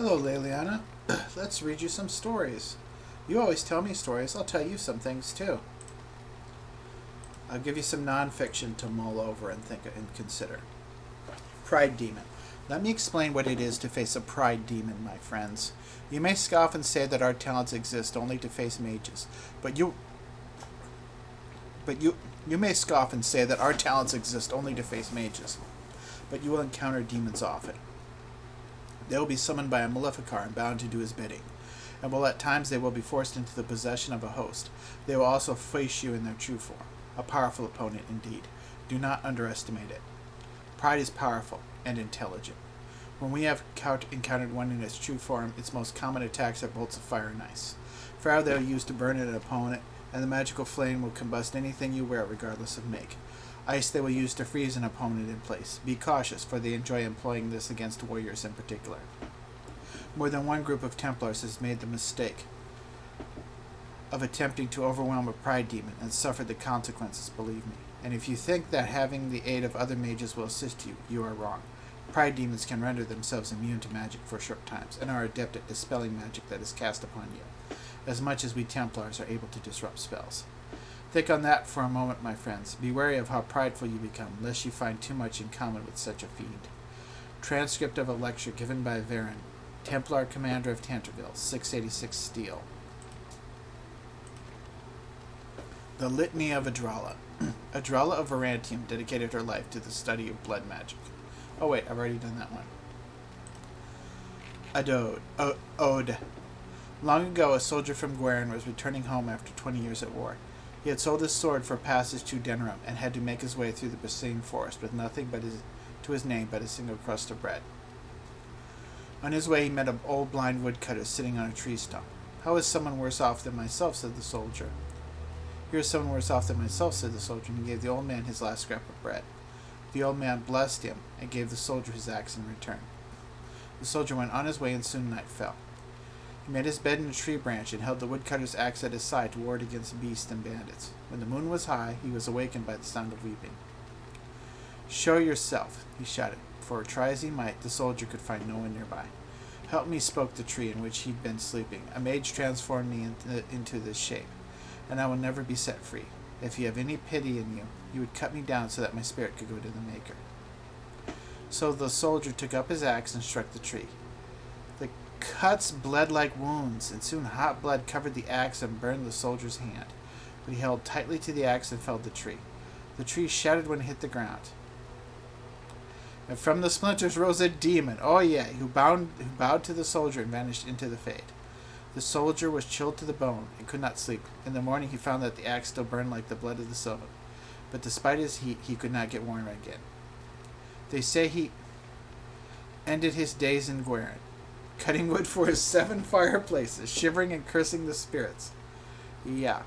Hello, Leliana. Let's read you some stories. You always tell me stories. I'll tell you some things too. I'll give you some nonfiction to mull over and think and consider. Pride demon. Let me explain what it is to face a pride demon, my friends. You may scoff and say that our talents exist only to face mages, but you may scoff and say that our talents exist only to face mages, but you will encounter demons often. They will be summoned by a maleficar and bound to do his bidding, and while at times they will be forced into the possession of a host, they will also face you in their true form. A powerful opponent indeed. Do not underestimate it. Pride is powerful and intelligent. When we have encountered one in its true form, its most common attacks are bolts of fire and ice. Fire they will use to burn an opponent, and the magical flame will combust anything you wear regardless of make. Ice they will use to freeze an opponent in place. Be cautious, for they enjoy employing this against warriors in particular. More than one group of Templars has made the mistake of attempting to overwhelm a pride demon and suffered the consequences, believe me. And if you think that having the aid of other mages will assist you, you are wrong. Pride demons can render themselves immune to magic for short times, and are adept at dispelling magic that is cast upon you, as much as we Templars are able to disrupt spells. Think on that for a moment, my friends. Be wary of how prideful you become, lest you find too much in common with such a fiend. Transcript of a lecture given by Zevran, Templar Commander of Tanterville, 686 Steel. The Litany of Adralla. Adralla of Varantium dedicated her life to the study of blood magic. Oh wait, I've already done that one. Ode. Long ago, a soldier from Guerin was returning home after 20 years at war. He had sold his sword for passage to Denerium and had to make his way through the besieging forest with nothing to his name but a single crust of bread. On his way, he met an old blind woodcutter sitting on a tree stump. "How is someone worse off than myself?" said the soldier. "Here is someone worse off than myself," said the soldier, and he gave the old man his last scrap of bread. The old man blessed him and gave the soldier his axe in return. The soldier went on his way, and soon night fell. He made his bed in a tree branch and held the woodcutter's axe at his side to ward against beasts and bandits. When the moon was high, he was awakened by the sound of weeping. "Show yourself," he shouted, for try as he might, the soldier could find no one nearby. "Help me," spoke the tree in which he'd been sleeping. "A mage transformed me into this shape, and I will never be set free. If you have any pity in you, you would cut me down so that my spirit could go to the Maker." So the soldier took up his axe and struck the tree. The cuts bled like wounds, and soon hot blood covered the axe and burned the soldier's hand. But he held tightly to the axe and felled the tree. The tree shattered when it hit the ground. And from the splinters rose a demon, oh yeah, who bowed to the soldier and vanished into the fade. The soldier was chilled to the bone and could not sleep. In the morning he found that the axe still burned like the blood of the silver, but despite his heat he could not get warm again. They say he ended his days in Guerin, cutting wood for his 7 fireplaces, shivering and cursing the spirits. Yeah.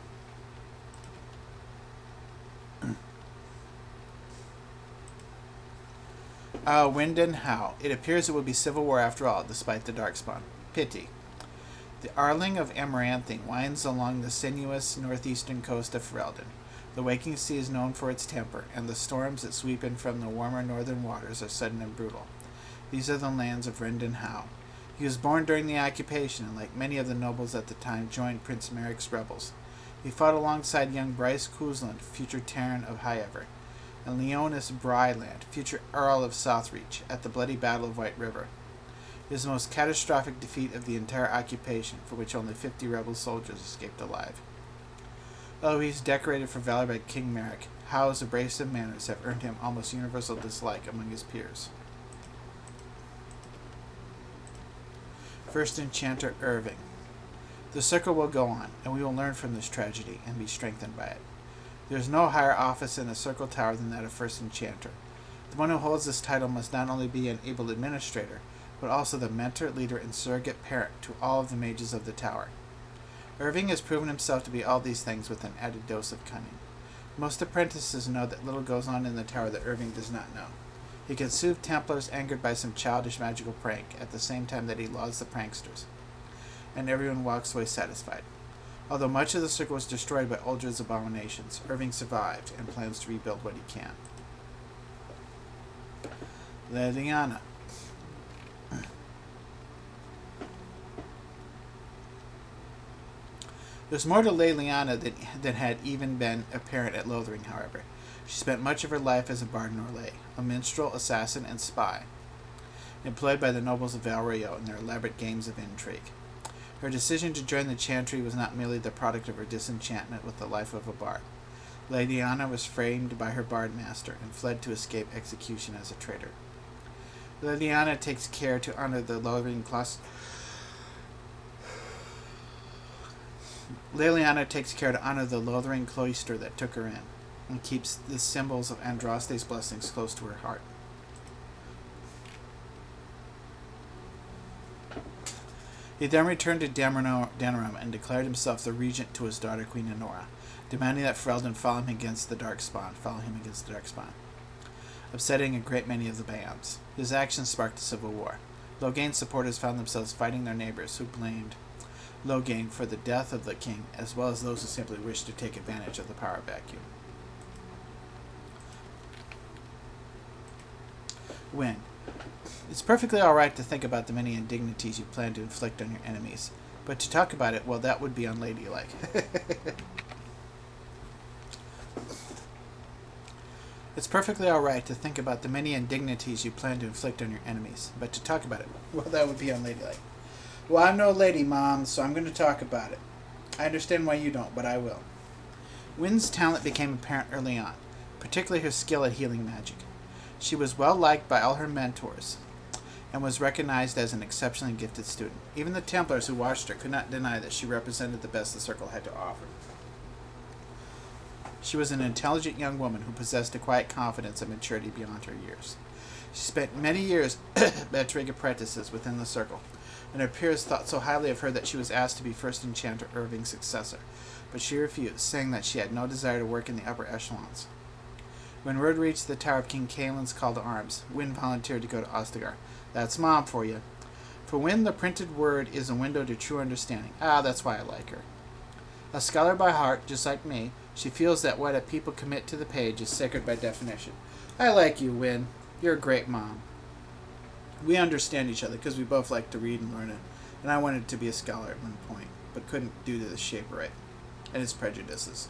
Wind and How. It appears it will be civil war after all, despite the darkspawn. Pity. The Arling of Amaranthine winds along the sinuous northeastern coast of Ferelden. The waking sea is known for its temper, and the storms that sweep in from the warmer northern waters are sudden and brutal. These are the lands of Wind and How. He was born during the occupation, and like many of the nobles at the time, joined Prince Merrick's rebels. He fought alongside young Bryce Cousland, future Terran of Highever, and Leonis Bryland, future Earl of Southreach, at the bloody Battle of White River. It is the most catastrophic defeat of the entire occupation, for which only 50 rebel soldiers escaped alive. Although he is decorated for valor by King Merrick, Howe's abrasive manners have earned him almost universal dislike among his peers. First Enchanter Irving. The circle will go on, and we will learn from this tragedy and be strengthened by it. There is no higher office in the Circle Tower than that of First Enchanter. The one who holds this title must not only be an able administrator, but also the mentor, leader, and surrogate parent to all of the mages of the tower. Irving has proven himself to be all these things with an added dose of cunning. Most apprentices know that little goes on in the tower that Irving does not know. He can soothe Templars angered by some childish magical prank, at the same time that he lauds the pranksters, and everyone walks away satisfied. Although much of the circle was destroyed by Uldred's abominations, Irving survived and plans to rebuild what he can. Leliana. There's more to Leliana than had even been apparent at Lothering, however. She spent much of her life as a bard in Orlais, a minstrel, assassin, and spy, employed by the nobles of Valrio in their elaborate games of intrigue. Her decision to join the Chantry was not merely the product of her disenchantment with the life of a bard. Leliana was framed by her bard master and fled to escape execution as a traitor. Leliana takes care to honor the Lothering class. Leliana takes care to honor the Lothering cloister that took her in, and keeps the symbols of Andraste's blessings close to her heart. He then returned to Denerium and declared himself the regent to his daughter Queen Honora, demanding that Ferelden follow him against the Darkspawn, upsetting a great many of the bands. His actions sparked a civil war. Loghain's supporters found themselves fighting their neighbors, who blamed Loghain for the death of the king, as well as those who simply wished to take advantage of the power vacuum. Wynne. It's perfectly all right to think about the many indignities you plan to inflict on your enemies, but to talk about it, well, that would be unladylike. It's perfectly all right to think about the many indignities you plan to inflict on your enemies, but to talk about it, well, that would be unladylike. Well, I'm no lady, Mom, so I'm going to talk about it. I understand why you don't, but I will. Wynne's talent became apparent early on, particularly her skill at healing magic. She was well liked by all her mentors, and was recognized as an exceptionally gifted student. Even the Templars who watched her could not deny that she represented the best the Circle had to offer. She was an intelligent young woman who possessed a quiet confidence and maturity beyond her years. She spent many years mentoring apprentices within the Circle, and her peers thought so highly of her that she was asked to be First Enchanter Irving's successor, but she refused, saying that she had no desire to work in the upper echelons. When word reached the tower of King Caelin's call to arms, Wynne volunteered to go to Ostagar. That's Mom for you. For Wynne, the printed word is a window to true understanding. That's why I like her. A scholar by heart, just like me, she feels that what a people commit to the page is sacred by definition. I like you, Wynne. You're a great mom. We understand each other because we both like to read and learn it, and I wanted to be a scholar at one point, but couldn't due to the shape right and its prejudices.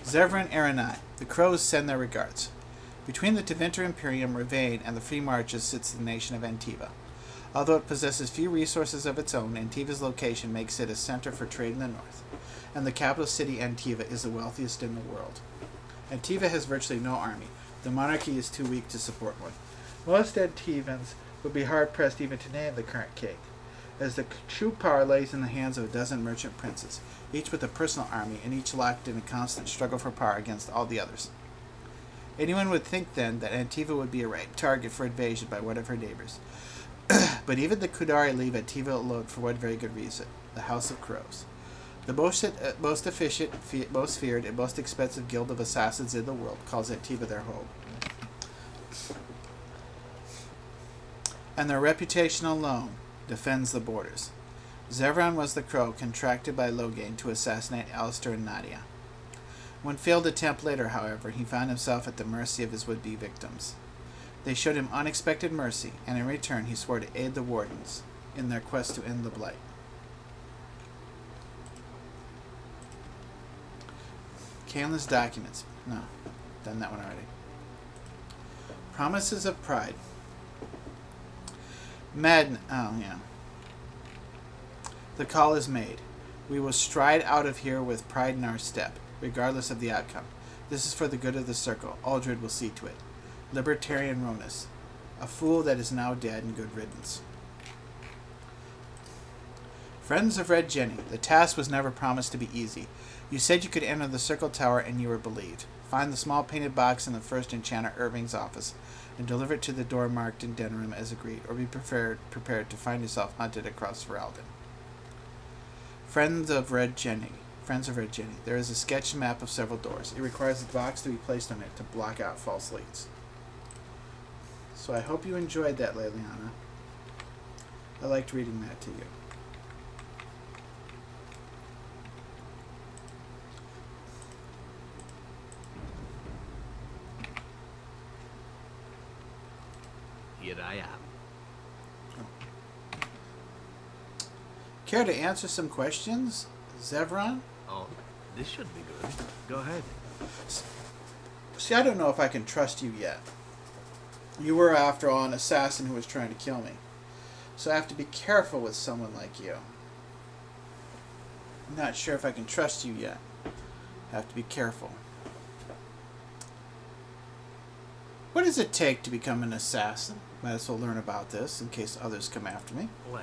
Zevran and Leliana. The Crows send their regards. Between the Tevinter Imperium, Ravain, and the Free Marches sits the nation of Antiva. Although it possesses few resources of its own, Antiva's location makes it a center for trade in the north, and the capital city, Antiva, is the wealthiest in the world. Antiva has virtually no army. The monarchy is too weak to support one. Most Antivans would be hard-pressed even to name the current king, as the true power lays in the hands of a dozen merchant princes, each with a personal army, and each locked in a constant struggle for power against all the others. Anyone would think, then, that Antiva would be a ripe target for invasion by one of her neighbors. But even the Kudari leave Antiva alone for one very good reason: the House of Crows. The most efficient, most feared, and most expensive guild of assassins in the world calls Antiva their home. And their reputation alone defends the borders. Zevran was the crow contracted by Loghain to assassinate Alistair and Natia. One failed attempt later, however, he found himself at the mercy of his would-be victims. They showed him unexpected mercy, and in return he swore to aid the Wardens in their quest to end the Blight. Caelin's documents. No, done that one already. Promises of Pride. The call is made. We will stride out of here with pride in our step, regardless of the outcome. This is for the good of the Circle. Aldred will see to it. Libertarian Ronus. A fool that is now dead, and good riddance. Friends of Red Jenny, the task was never promised to be easy. You said you could enter the Circle Tower, and you were believed. Find the small painted box in the First Enchanter Irving's office, and deliver it to the door marked in Denerium as agreed, or be prepared to find yourself hunted across Ferelden. Friends of Red Jenny. There is a sketched map of several doors. It requires a box to be placed on it to block out false leads. So I hope you enjoyed that, Leliana. I liked reading that to you. Here I am. Care to answer some questions, Zevran? Oh, this should be good. Go ahead. See, I don't know if I can trust you yet. You were, after all, an assassin who was trying to kill me. So I have to be careful with someone like you. I'm not sure if I can trust you yet. I have to be careful. What does it take to become an assassin? Might as well learn about this in case others come after me. Well,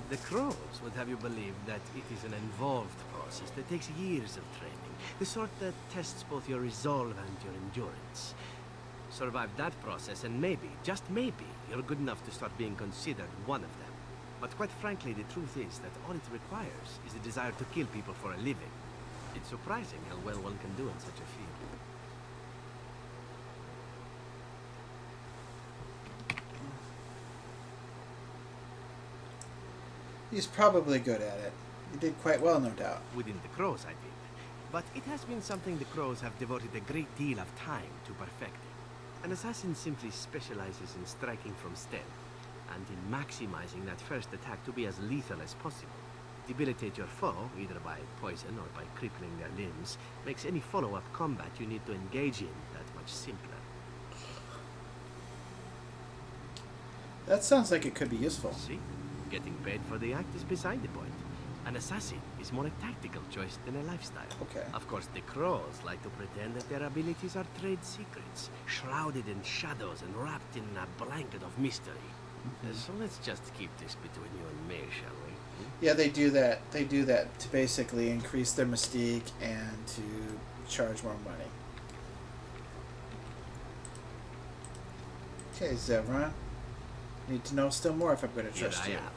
the crows would have you believe that it is an involved process that takes years of training. The sort that tests both your resolve and your endurance. Survive that process and maybe, just maybe, you're good enough to start being considered one of them. But quite frankly, the truth is that all it requires is a desire to kill people for a living. It's surprising how well one can do in such a field. He's probably good at it. He did quite well, no doubt. Within the crows, I did. But it has been something the crows have devoted a great deal of time to perfecting. An assassin simply specializes in striking from stealth, and in maximizing that first attack to be as lethal as possible. Debilitate your foe, either by poison or by crippling their limbs, makes any follow-up combat you need to engage in that much simpler. That sounds like it could be useful. See? Getting paid for the act is beside the point. An assassin is more a tactical choice than a lifestyle. Okay. Of course, the crows like to pretend that their abilities are trade secrets, shrouded in shadows and wrapped in a blanket of mystery. So let's just keep this between you and me, shall we? Yeah, they do that. They do that to basically increase their mystique and to charge more money. Okay, Zevran. Need to know still more if I'm going to trust you. Here I am.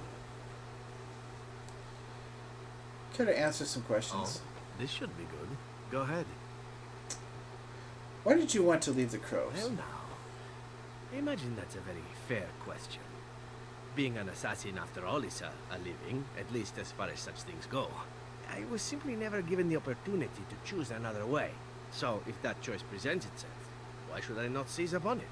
Care to answer some questions? Oh, this should be good. Go ahead. Why did you want to leave the crows? Well now, I imagine that's a very fair question. Being an assassin, after all, is a living, at least as far as such things go. I was simply never given the opportunity to choose another way. So, if that choice presents itself, why should I not seize upon it?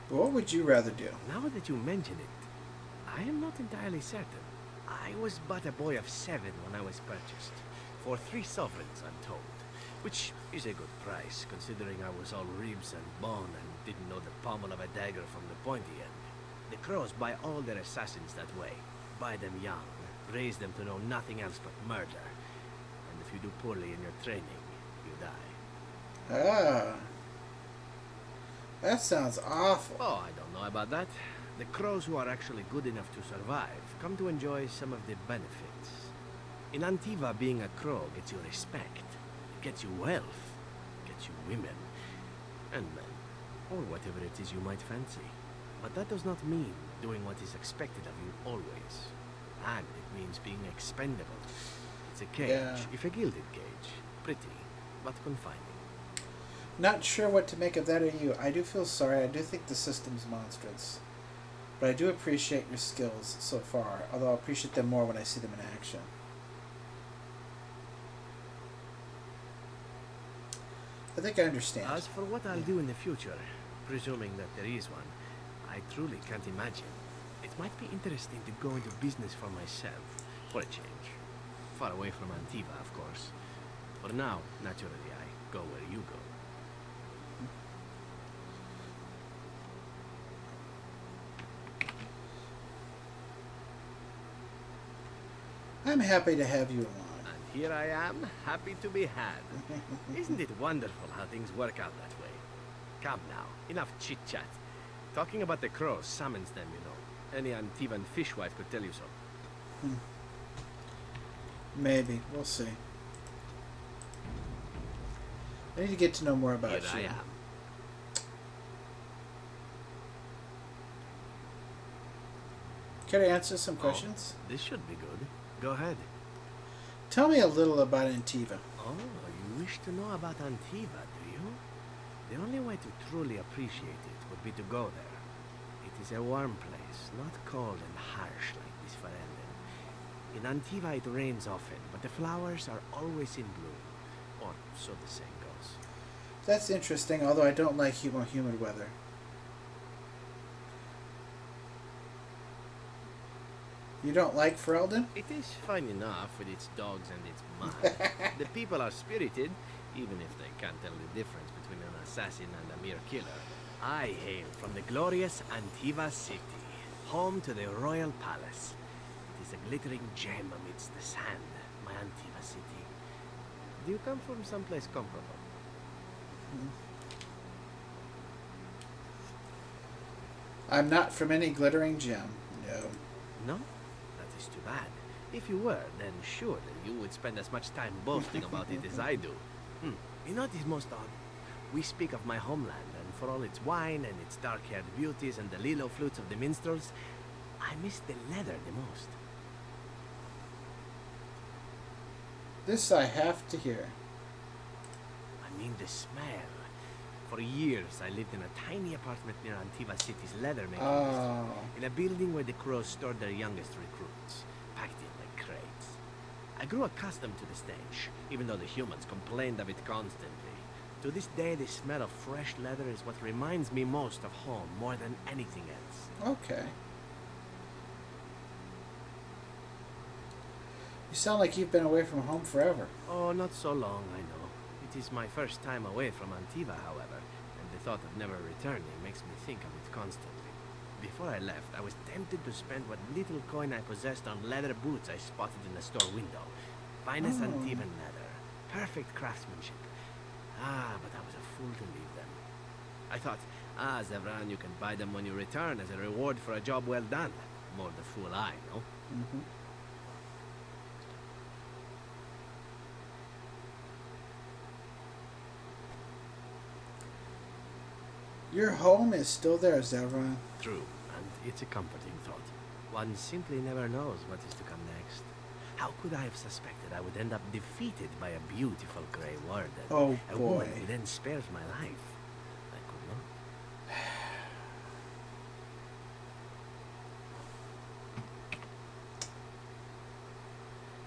What would you rather do? Now that you mention it, I am not entirely certain. I was but a boy of 7 when I was purchased. For 3 sovereigns, I'm told. Which is a good price, considering I was all ribs and bone and didn't know the pommel of a dagger from the pointy end. The crows buy all their assassins that way. Buy them young, raise them to know nothing else but murder. And if you do poorly in your training, you die. Ah. That sounds awful. Oh, I don't know about that. The crows who are actually good enough to survive come to enjoy some of the benefits. In Antiva, being a crow gets you respect. It gets you wealth. Gets you women. And men. Or whatever it is you might fancy. But that does not mean doing what is expected of you always. And it means being expendable. It's a cage, if a gilded cage. Pretty, but confining. Not sure what to make of that or you. I do feel sorry. I do think the system's monstrous. But I do appreciate your skills so far, although I'll appreciate them more when I see them in action. I think I understand. As for what I'll do in the future, presuming that there is one, I truly can't imagine. It might be interesting to go into business for myself, for a change. Far away from Antiva, of course. For now, naturally, I go where you go. I'm happy to have you along. And here I am, happy to be had. Isn't it wonderful how things work out that way? Come now, enough chit-chat. Talking about the crows summons them, you know. Any Antivan fishwife could tell you so. Maybe. We'll see. I need to get to know more about Here you. I am. Can I answer some questions? Oh, this should be good. Go ahead. Tell me a little about Antiva. Oh, you wish to know about Antiva, do you? The only way to truly appreciate it would be to go there. It is a warm place, not cold and harsh like this Ferelden. In Antiva it rains often, but the flowers are always in bloom. Or so the saying goes. That's interesting, although I don't like humid weather. You don't like Ferelden? It is fine enough with its dogs and its mud. The people are spirited, even if they can't tell the difference between an assassin and a mere killer. I hail from the glorious Antiva city, home to the royal palace. It is a glittering gem amidst the sand, my Antiva city. Do you come from someplace comparable? I'm not from any glittering gem, no. No? That is too bad. If you were, then surely you would spend as much time boasting about it as I do. You know what is most odd? We speak of my homeland, and for all its wine and its dark-haired beauties and the lilo flutes of the minstrels, I miss the leather the most. This I have to hear. I mean the smell. For years, I lived in a tiny apartment near Antiva City's leather-making district, in a building where the crows stored their youngest recruits, packed in like crates. I grew accustomed to the stench, even though the humans complained of it constantly. To this day, the smell of fresh leather is what reminds me most of home more than anything else. Okay. You sound like you've been away from home forever. Oh, not so long, I know. It is my first time away from Antiva, however, and the thought of never returning makes me think of it constantly. Before I left, I was tempted to spend what little coin I possessed on leather boots I spotted in the store window. Finest Antivan leather. Perfect craftsmanship. But I was a fool to leave them. I thought, Zevran, you can buy them when you return as a reward for a job well done. More the fool I, no? Your home is still there, Zevran. True, and it's a comforting thought. One simply never knows what is to come next. How could I have suspected I would end up defeated by a beautiful grey warden? Oh, a boy. woman who then spares my life. I could not.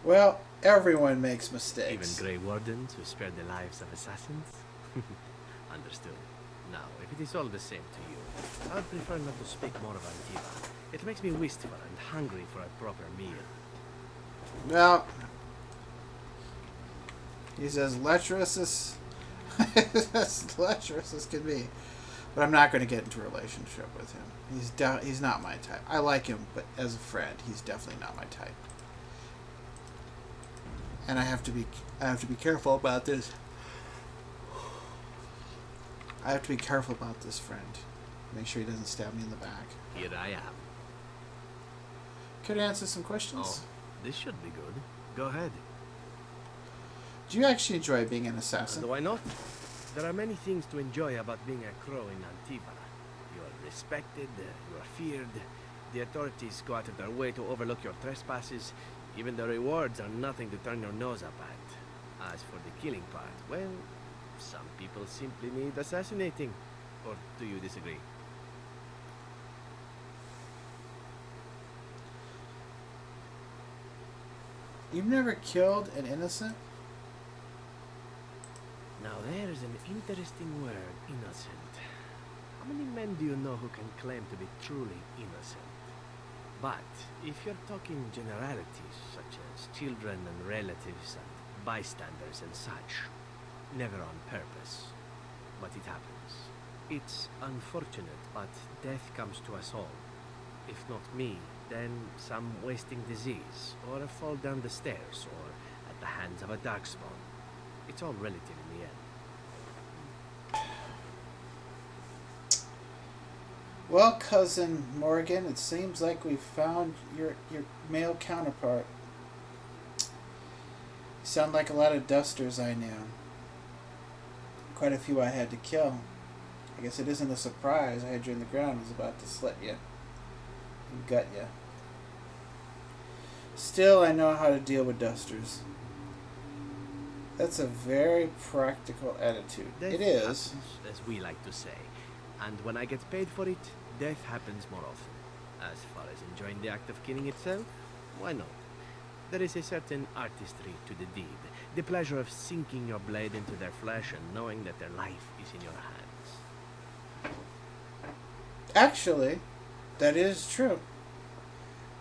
Well, everyone makes mistakes. Even grey wardens who spare the lives of assassins? Understood. Now, if it is all the same to you, I would prefer not to speak more of Antiva. It makes me wistful and hungry for a proper meal. Well, he's as lecherous as can be. But I'm not going to get into a relationship with him. He's not my type. I like him, but as a friend, he's definitely not my type. And I have to be careful about this. I have to be careful about this friend. Make sure he doesn't stab me in the back. Here I am. Could I answer some questions? Oh, this should be good. Go ahead. Do you actually enjoy being an assassin? Why not? There are many things to enjoy about being a crow in Antiva. You are respected, you are feared. The authorities go out of their way to overlook your trespasses. Even the rewards are nothing to turn your nose up at. As for the killing part, well, some people simply need assassinating. Or do you disagree? You've never killed an innocent? Now there's an interesting word, innocent. How many men do you know who can claim to be truly innocent? But if you're talking generalities, such as children and relatives and bystanders and such, never on purpose. But it happens. It's unfortunate, but death comes to us all. If not me, then some wasting disease, or a fall down the stairs, or at the hands of a darkspawn. It's all relative in the end. Well, cousin Morgan, it seems like we found your male counterpart. You sound like a lot of dusters I knew. Quite a few I had to kill. I guess it isn't a surprise. I had you in the ground, was about to slit you and gut you. Still, I know how to deal with dusters. That's a very practical attitude. Death it is. happens, as we like to say. And when I get paid for it, death happens more often. As far as enjoying the act of killing itself, why not? There is a certain artistry to the deed. The pleasure of sinking your blade into their flesh and knowing that their life is in your hands. Actually, that is true.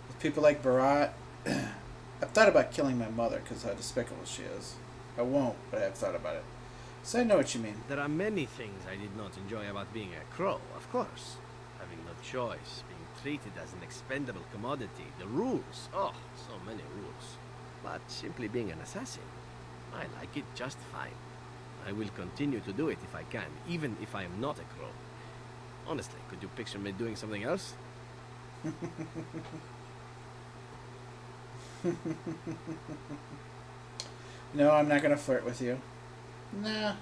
With people like Barat, I've thought about killing my mother because how despicable she is. I won't, but I have thought about it. So I know what you mean. There are many things I did not enjoy about being a crow, of course. Having no choice, being treated as an expendable commodity, the rules, oh, so many rules. But simply being an assassin, I like it just fine. I will continue to do it if I can, even if I am not a crow. Honestly, could you picture me doing something else? No, I'm not going to flirt with you. Nah.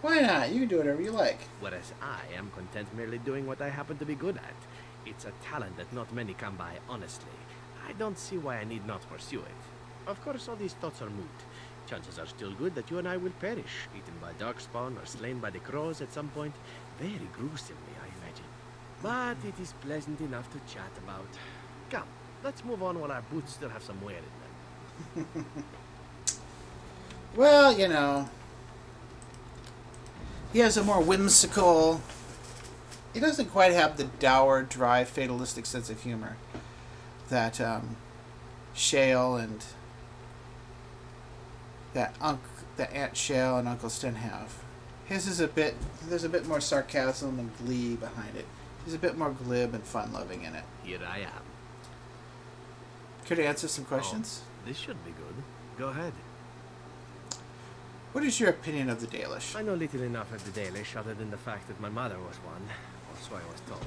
Why not? You can do whatever you like. Whereas I am content merely doing what I happen to be good at. It's a talent that not many come by, honestly. I don't see why I need not pursue it. Of course, all these thoughts are moot. Chances are still good that you and I will perish, eaten by darkspawn or slain by the crows at some point. Very gruesomely, I imagine. But it is pleasant enough to chat about. Come, let's move on while our boots still have some wear in them. Well, you know, he has a more whimsical... He doesn't quite have the dour, dry, fatalistic sense of humor that Shale and... that Aunt Shale and Uncle Sten have. His is a bit... There's a bit more sarcasm and glee behind it. He's a bit more glib and fun-loving in it. Here I am. Could you answer some questions? Oh, this should be good. Go ahead. What is your opinion of the Dalish? I know little enough of the Dalish other than the fact that my mother was one, or so I was told.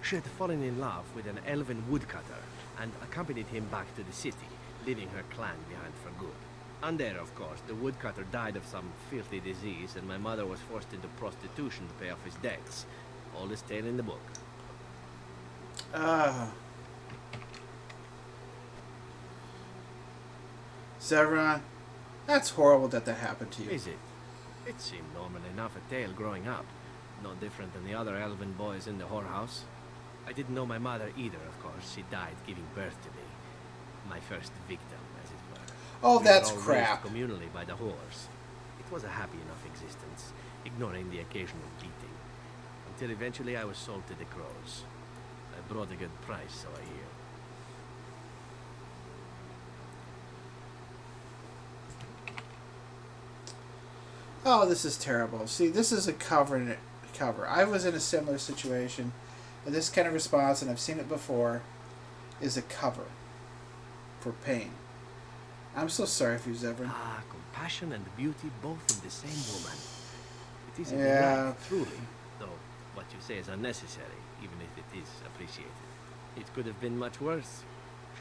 She had fallen in love with an elven woodcutter and accompanied him back to the city, leaving her clan behind for good. And there, of course, the woodcutter died of some filthy disease and my mother was forced into prostitution to pay off his debts. Oldest tale in the book. Zevran, that's horrible that happened to you. Is it? It seemed normal enough a tale growing up. No different than the other elven boys in the whorehouse. I didn't know my mother either, of course. She died giving birth to me. My first victim, as it were. Oh, We that's were all crap. raised communally by the whores. It was a happy enough existence, ignoring the occasional beating. Until eventually I was sold to the crows. I brought a good price, so I hear. Oh, this is terrible. See, this is a cover. I was in a similar situation, and this kind of response, and I've seen it before, is a cover for pain. I'm so sorry for you, Zevran. Ah, compassion and beauty both in the same woman. It is a Yeah. delight, truly, though what you say is unnecessary, even if it is appreciated. It could have been much worse.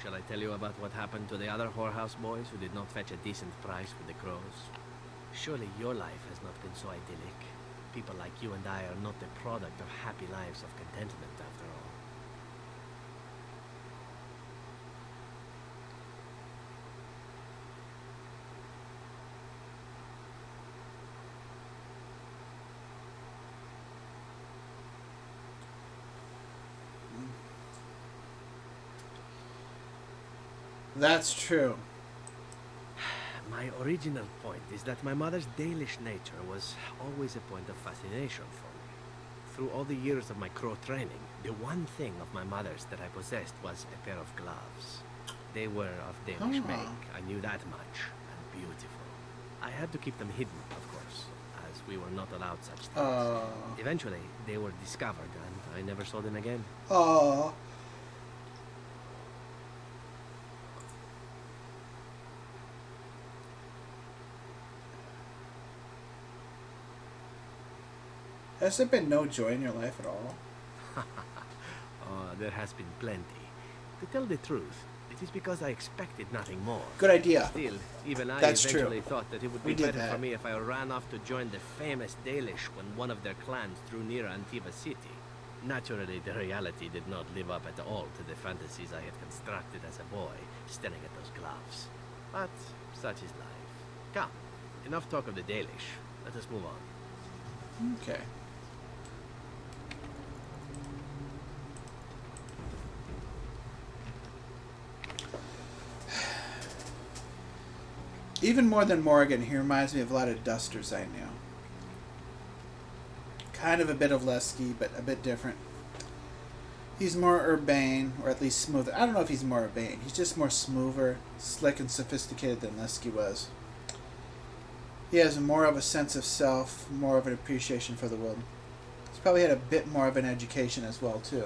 Shall I tell you about what happened to the other whorehouse boys who did not fetch a decent price with the crows? Surely your life has not been so idyllic. People like you and I are not the product of happy lives of contentment, after all. That's true. My original point is that my mother's Dalish nature was always a point of fascination for me. Through all the years of my crow training, the one thing of my mother's that I possessed was a pair of gloves. They were of Danish make, I knew that much, and beautiful. I had to keep them hidden, of course, as we were not allowed such things. Eventually, they were discovered, and I never saw them again. Oh. Has there been no joy in your life at all? Oh, there has been plenty. To tell the truth, it is because I expected nothing more. Good idea. Still, even I That's eventually true. thought that it would We be did better that. for me if I ran off to join the famous Dalish when one of their clans drew near Antiva city. Naturally, the reality did not live up at all to the fantasies I had constructed as a boy, staring at those gloves. But such is life. Come, enough talk of the Dalish. Let us move on. Okay. Even more than Morgan, he reminds me of a lot of dusters I knew. Kind of a bit of Lesky, but a bit different. He's more urbane, or at least smoother. I don't know if he's more urbane. He's just more smoother, slick, and sophisticated than Lesky was. He has more of a sense of self, more of an appreciation for the world. He's probably had a bit more of an education as well, too.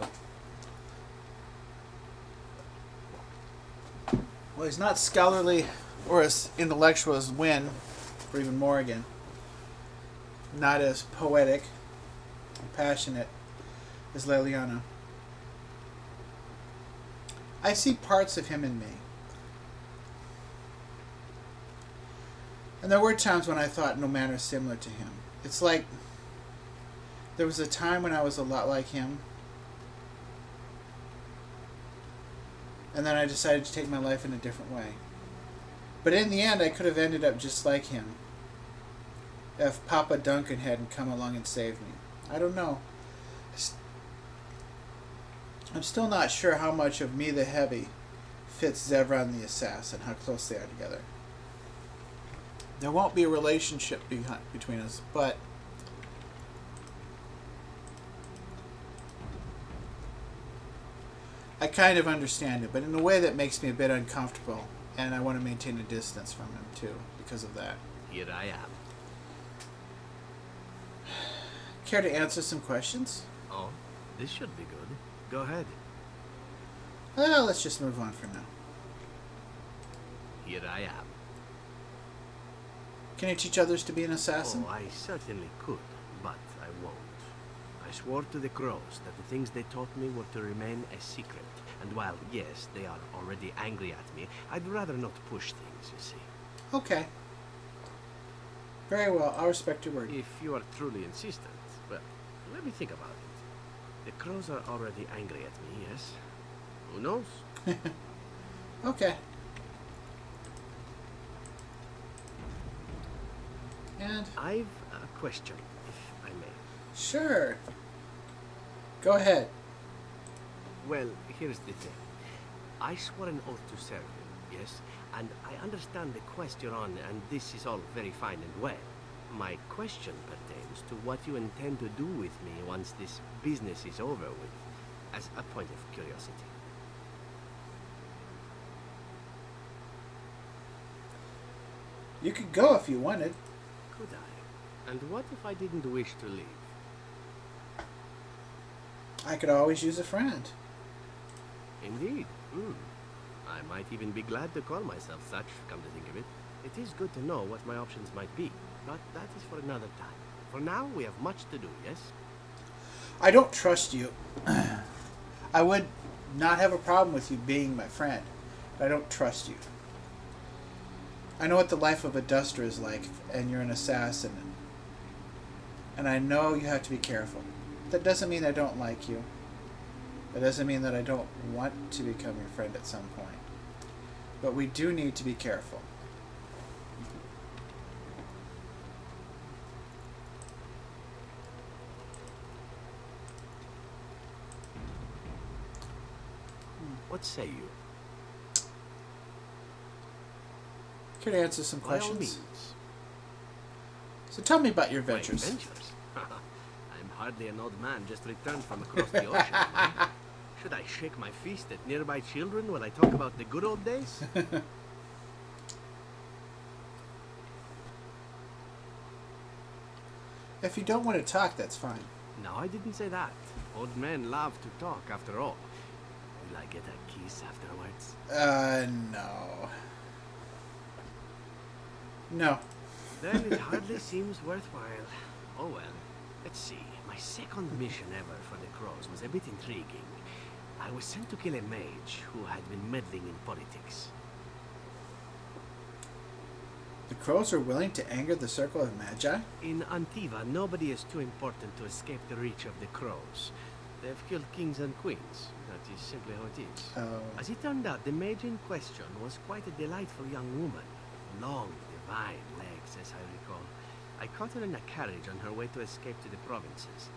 Well, he's not scholarly or as intellectual as Wynne, or even Morgan. Not as poetic and passionate as Leliana. I see parts of him in me. And there were times when I thought no manner similar to him. It's like there was a time when I was a lot like him, and then I decided to take my life in a different way. But in the end, I could have ended up just like him if Papa Duncan hadn't come along and saved me. I don't know. I'm still not sure how much of me the Heavy fits Zevran the Assassin, how close they are together. There won't be a relationship between us, but I kind of understand it, but in a way that makes me a bit uncomfortable, and I want to maintain a distance from him too, because of that. Here I am. Care to answer some questions? Oh, this should be good. Go ahead. Well, let's just move on for now. Here I am. Can you teach others to be an assassin? Oh, I certainly could, but I won't. I swore to the crows that the things they taught me were to remain a secret. And while, yes, they are already angry at me, I'd rather not push things, you see. Okay. Very well, I'll respect your word. If you are truly insistent, well, let me think about it. The crows are already angry at me, yes? Who knows? Okay. And? I've a question, if I may. Sure. Go ahead. Well, here's the thing. I swore an oath to serve him, yes? And I understand the quest you're on, and this is all very fine and well. My question pertains to what you intend to do with me once this business is over with, as a point of curiosity. You could go if you wanted. Could I? And what if I didn't wish to leave? I could always use a friend. Indeed. I might even be glad to call myself such, come to think of it. It is good to know what my options might be, but that is for another time. For now, we have much to do, yes? I don't trust you. I would not have a problem with you being my friend, but I don't trust you. I know what the life of a duster is like, and you're an assassin. And I know you have to be careful. That doesn't mean I don't like you. That doesn't mean that I don't want to become your friend at some point. But we do need to be careful. What say you? Care to answer some By all questions? means. So tell me about your My adventures. adventures? I'm hardly an old man just returned from across the ocean. Right? Should I shake my fist at nearby children when I talk about the good old days? If you don't want to talk, that's fine. No, I didn't say that. Old men love to talk, after all. Will I get a kiss afterwards? No. No. Then it hardly seems worthwhile. Oh well. Let's see. My second mission ever for the Crows was a bit intriguing. I was sent to kill a mage who had been meddling in politics. The crows are willing to anger the circle of magi? In Antiva, nobody is too important to escape the reach of the Crows. They've killed kings and queens. That is simply how it is. Oh. As it turned out, the mage in question was quite a delightful young woman. Long, divine legs, as I recall. I caught her in a carriage on her way to escape to the provinces.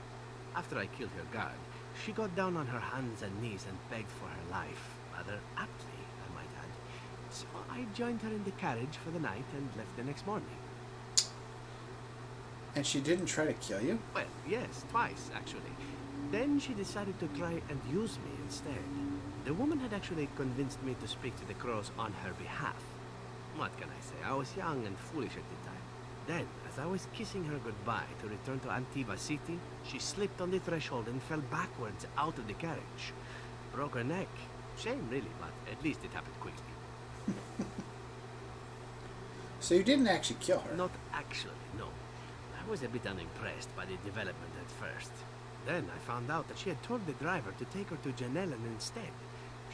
After I killed her guard, she got down on her hands and knees and begged for her life. Rather aptly, I might add. So I I joined her in the carriage for the night and left the next morning. And she didn't try to kill you? Well, yes, twice, actually. Then she decided to try and use me instead. The woman had actually convinced me to speak to the crows on her behalf. What can I say? I was young and foolish at the time. Then, as I was kissing her goodbye to return to Antiva City, she slipped on the threshold and fell backwards out of the carriage. Broke her neck. Shame, really, but at least it happened quickly. So you didn't actually kill her? Not actually, no. I was a bit unimpressed by the development at first. Then I found out that she had told the driver to take her to Janellen instead.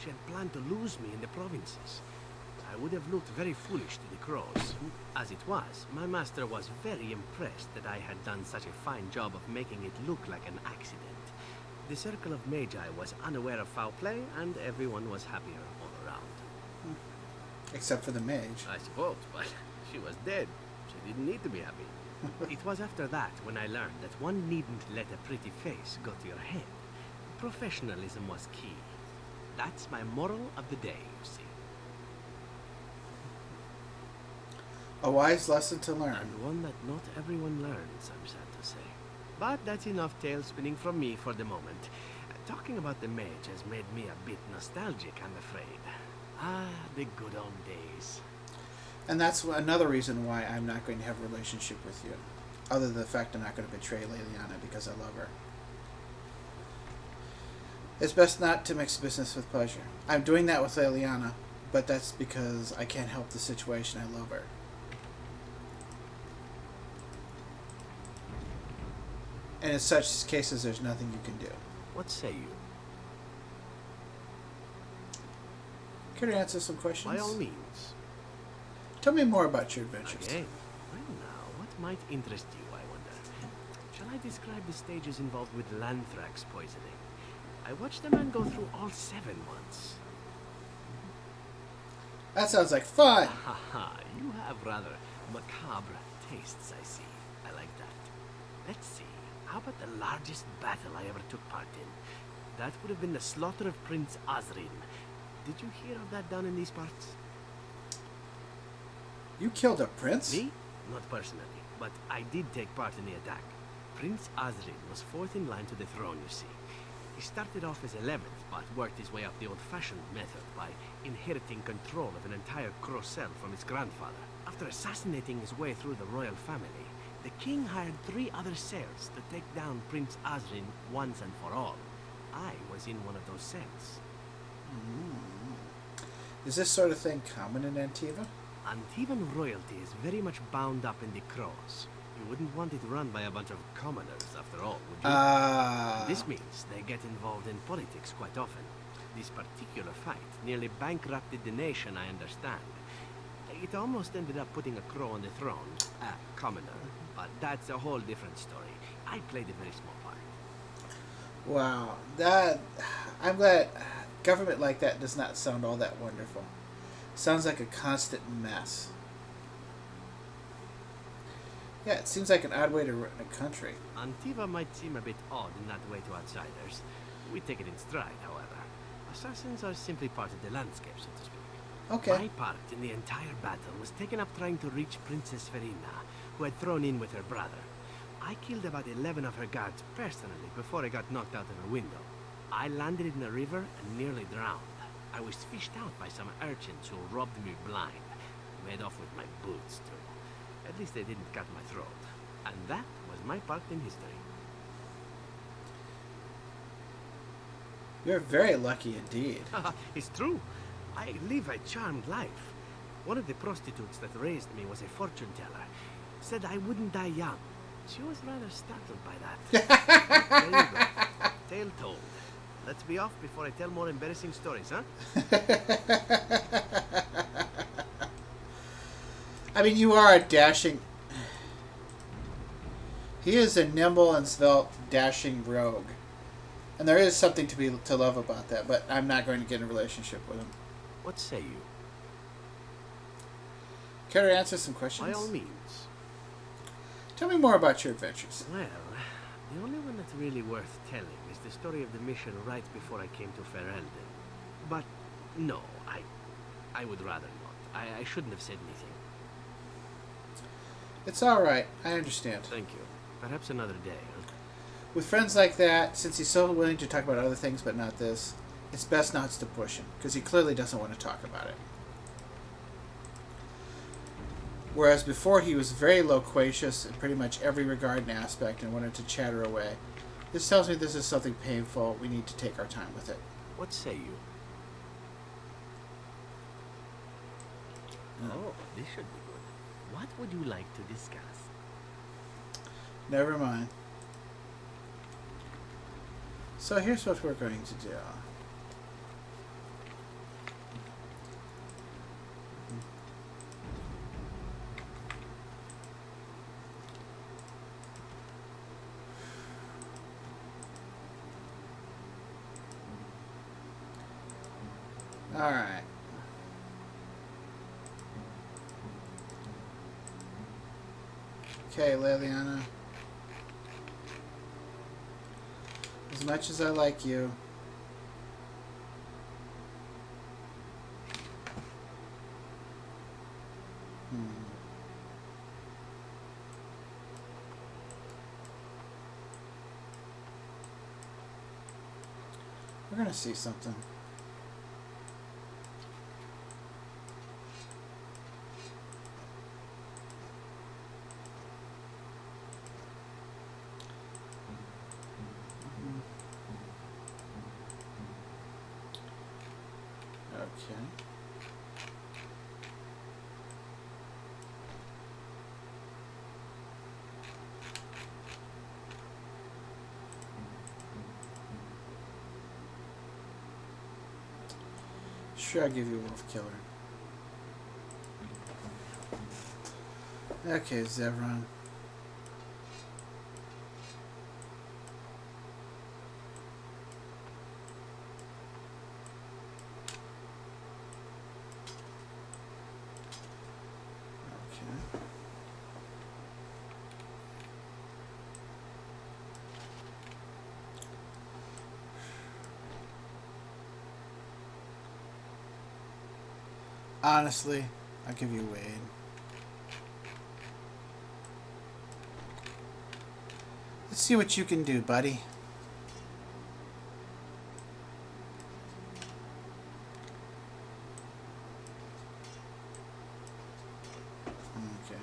She had planned to lose me in the provinces. I would have looked very foolish to the crows. As it was, my master was very impressed that I had done such a fine job of making it look like an accident. The Circle of Magi was unaware of foul play, and everyone was happier all around. Except for the mage. I suppose, but she was dead. She didn't need to be happy. It was after that when I learned that one needn't let a pretty face go to your head. Professionalism was key. That's my moral of the day, you see. A wise lesson to learn. And one that not everyone learns, I'm sad to say. But that's enough tale spinning from me for the moment. Talking about the mage has made me a bit nostalgic, I'm afraid. Ah, the good old days. And that's another reason why I'm not going to have a relationship with you. Other than the fact I'm not going to betray Leliana because I love her. It's best not to mix business with pleasure. I'm doing that with Leliana, but that's because I can't help the situation. I love her. And in such cases, there's nothing you can do. What say you? Can you answer some questions? By all means. Tell me more about your adventures. Again? Well now, what might interest you, I wonder? Shall I describe the stages involved with Lanthrax poisoning? I watched a man go through all 7 once. That sounds like fun! Ha ha, you have rather macabre tastes, I see. I like that. Let's see, how about the largest battle I ever took part in? That would have been the slaughter of Prince Azrin. Did you hear of that down in these parts? You killed a prince? Me? Not personally, but I did take part in the attack. Prince Azrin was 4th in line to the throne, you see. He started off as 11th, but worked his way up the old-fashioned method by inheriting control of an entire Crocel from his grandfather. After assassinating his way through the royal family, the king hired 3 other cells to take down Prince Azrin once and for all. I was in one of those cells. Is this sort of thing common in Antiva? Antivan royalty is very much bound up in the crows. You wouldn't want it run by a bunch of commoners, after all, would you? This means they get involved in politics quite often. This particular fight nearly bankrupted the nation, I understand. It almost ended up putting a crow on the throne, a commoner, but that's a whole different story. I played a very small part. Wow, I'm glad government like that does not sound all that wonderful. Sounds like a constant mess. Yeah, it seems like an odd way to run a country. Antiva might seem a bit odd in that way to outsiders. We take it in stride, however. Assassins are simply part of the landscape, so to speak. Okay. My part in the entire battle was taken up trying to reach Princess Verina, who had thrown in with her brother. I killed about 11 of her guards personally before I got knocked out of her window. I landed in a river and nearly drowned. I was fished out by some urchins who robbed me blind. Made off with my boots, too. At least they didn't cut my throat. And that was my part in history. You're very lucky indeed. It's true. I live a charmed life. One of the prostitutes that raised me was a fortune teller. Said I wouldn't die young. She was rather startled by that. There you go. Tale told. Let's be off before I tell more embarrassing stories, huh? I mean, you are a dashing... He is a nimble and svelte, dashing rogue. And there is something to love about that, but I'm not going to get in a relationship with him. What say you? Care to answer some questions? By all means. Tell me more about your adventures. Well, the only one that's really worth telling is the story of the mission right before I came to Ferelden. But no, I would rather not. I shouldn't have said anything. It's all right. I understand. Thank you. Perhaps another day, huh? With friends like that, since he's so willing to talk about other things but not this, it's best not to push him, because he clearly doesn't want to talk about it. Whereas before he was very loquacious in pretty much every regard and aspect and wanted to chatter away. This tells me this is something painful. We need to take our time with it. What say you? Oh, this should be good. What would you like to discuss? Never mind. So here's what we're going to do. All right. Okay, Leliana. As much as I like you, we're gonna see something. Okay. Sure, I'll give you a wolf killer. Okay, Zevran. Okay. Honestly, I'll give you Wade. Let's see what you can do, buddy. Okay.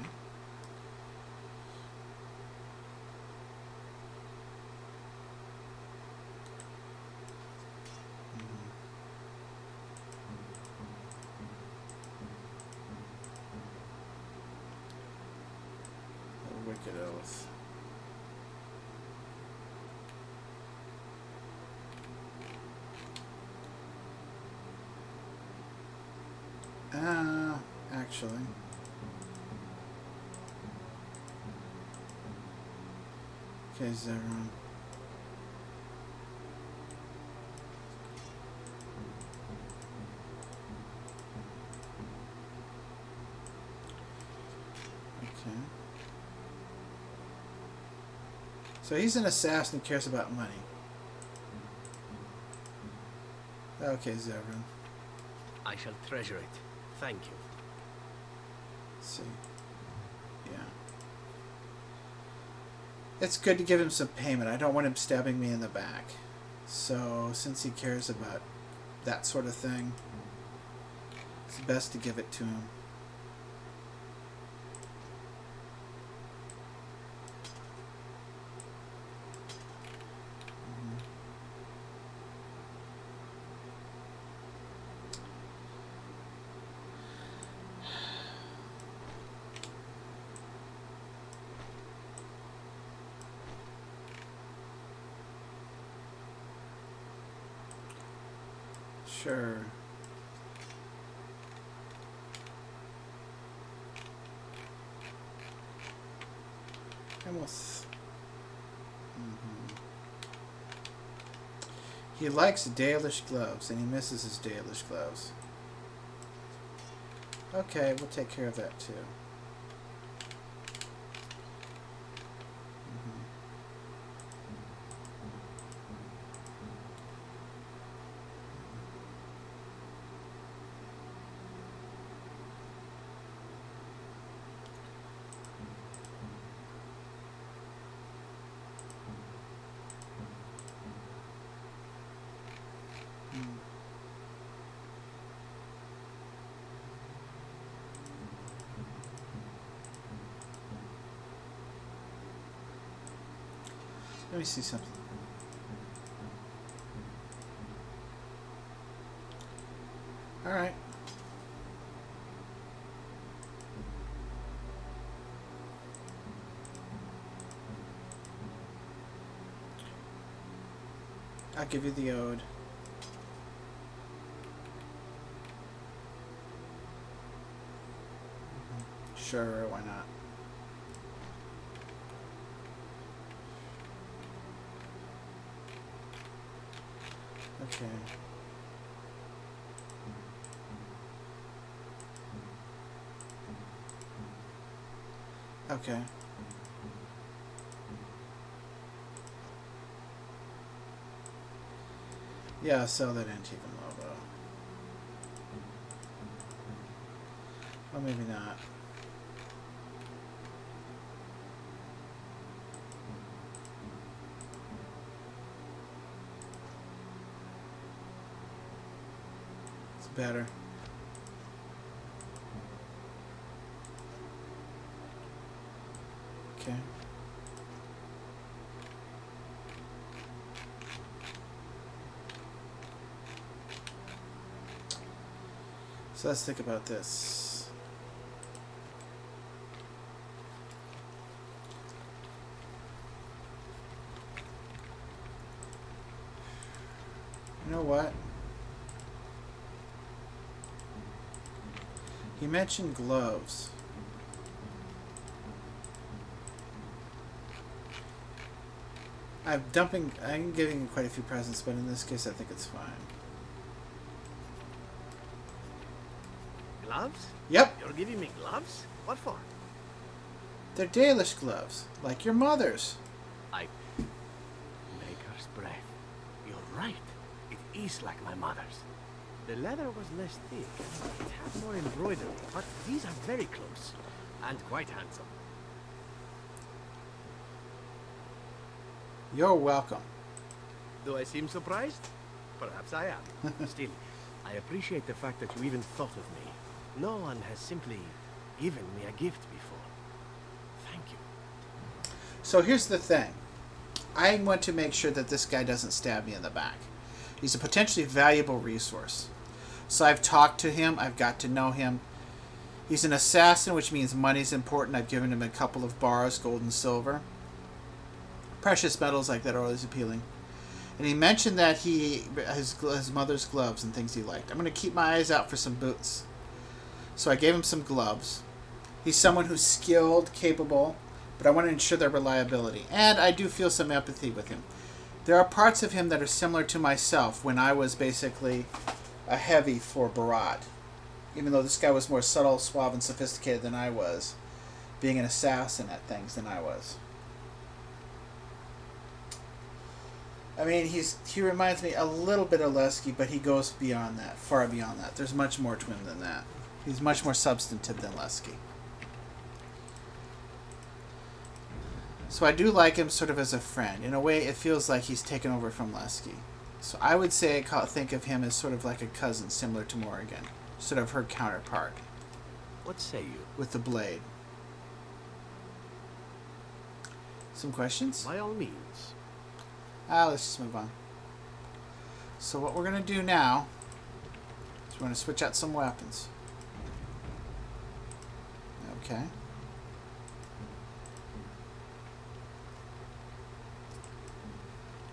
A wicked oath. Actually. Okay, Zevran. Okay. So he's an assassin who cares about money. Okay, Zevran. I shall treasure it. Thank you. Let's see. Yeah. It's good to give him some payment. I don't want him stabbing me in the back. So, since he cares about that sort of thing, it's best to give it to him. Sure. Almost. He likes Dalish gloves, and he misses his Dalish gloves. Okay, we'll take care of that too. Let me see something. Alright. I'll give you the ode. Sure, why not? Okay. Okay. Yeah, I'll sell that antique logo. Well, maybe not. It's better. Okay. So let's think about this. You know what? He mentioned gloves. I'm giving him quite a few presents, but in this case I think it's fine. Gloves? Yep. You're giving me gloves? What for? They're Dalish gloves, like your mother's. Maker's breath. You're right. It is like my mother's. The leather was less thick. It had more embroidery, but these are very close and quite handsome. You're welcome. Do I seem surprised? Perhaps I am. Still, I appreciate the fact that you even thought of me. No one has simply given me a gift before. Thank you. So here's the thing. I want to make sure that this guy doesn't stab me in the back. He's a potentially valuable resource. So I've talked to him. I've got to know him. He's an assassin, which means money's important. I've given him a couple of bars, gold and silver. Precious metals like that are always appealing. And he mentioned that his mother's gloves and things he liked. I'm going to keep my eyes out for some boots. So I gave him some gloves. He's someone who's skilled, capable, but I want to ensure their reliability. And I do feel some empathy with him. There are parts of him that are similar to myself when I was basically a heavy for Barat. Even though this guy was more subtle, suave, and sophisticated than I was, being an assassin at things than I was. I mean, he reminds me a little bit of Lesky, but he goes beyond that, far beyond that. There's much more to him than that. He's much more substantive than Lesky. So I do like him sort of as a friend. In a way, it feels like he's taken over from Lesky. So I would say think of him as sort of like a cousin, similar to Morrigan. Sort of her counterpart. What say you? With the blade. Some questions? By all means. Let's just move on. So what we're going to do now is we're going to switch out some weapons. Okay.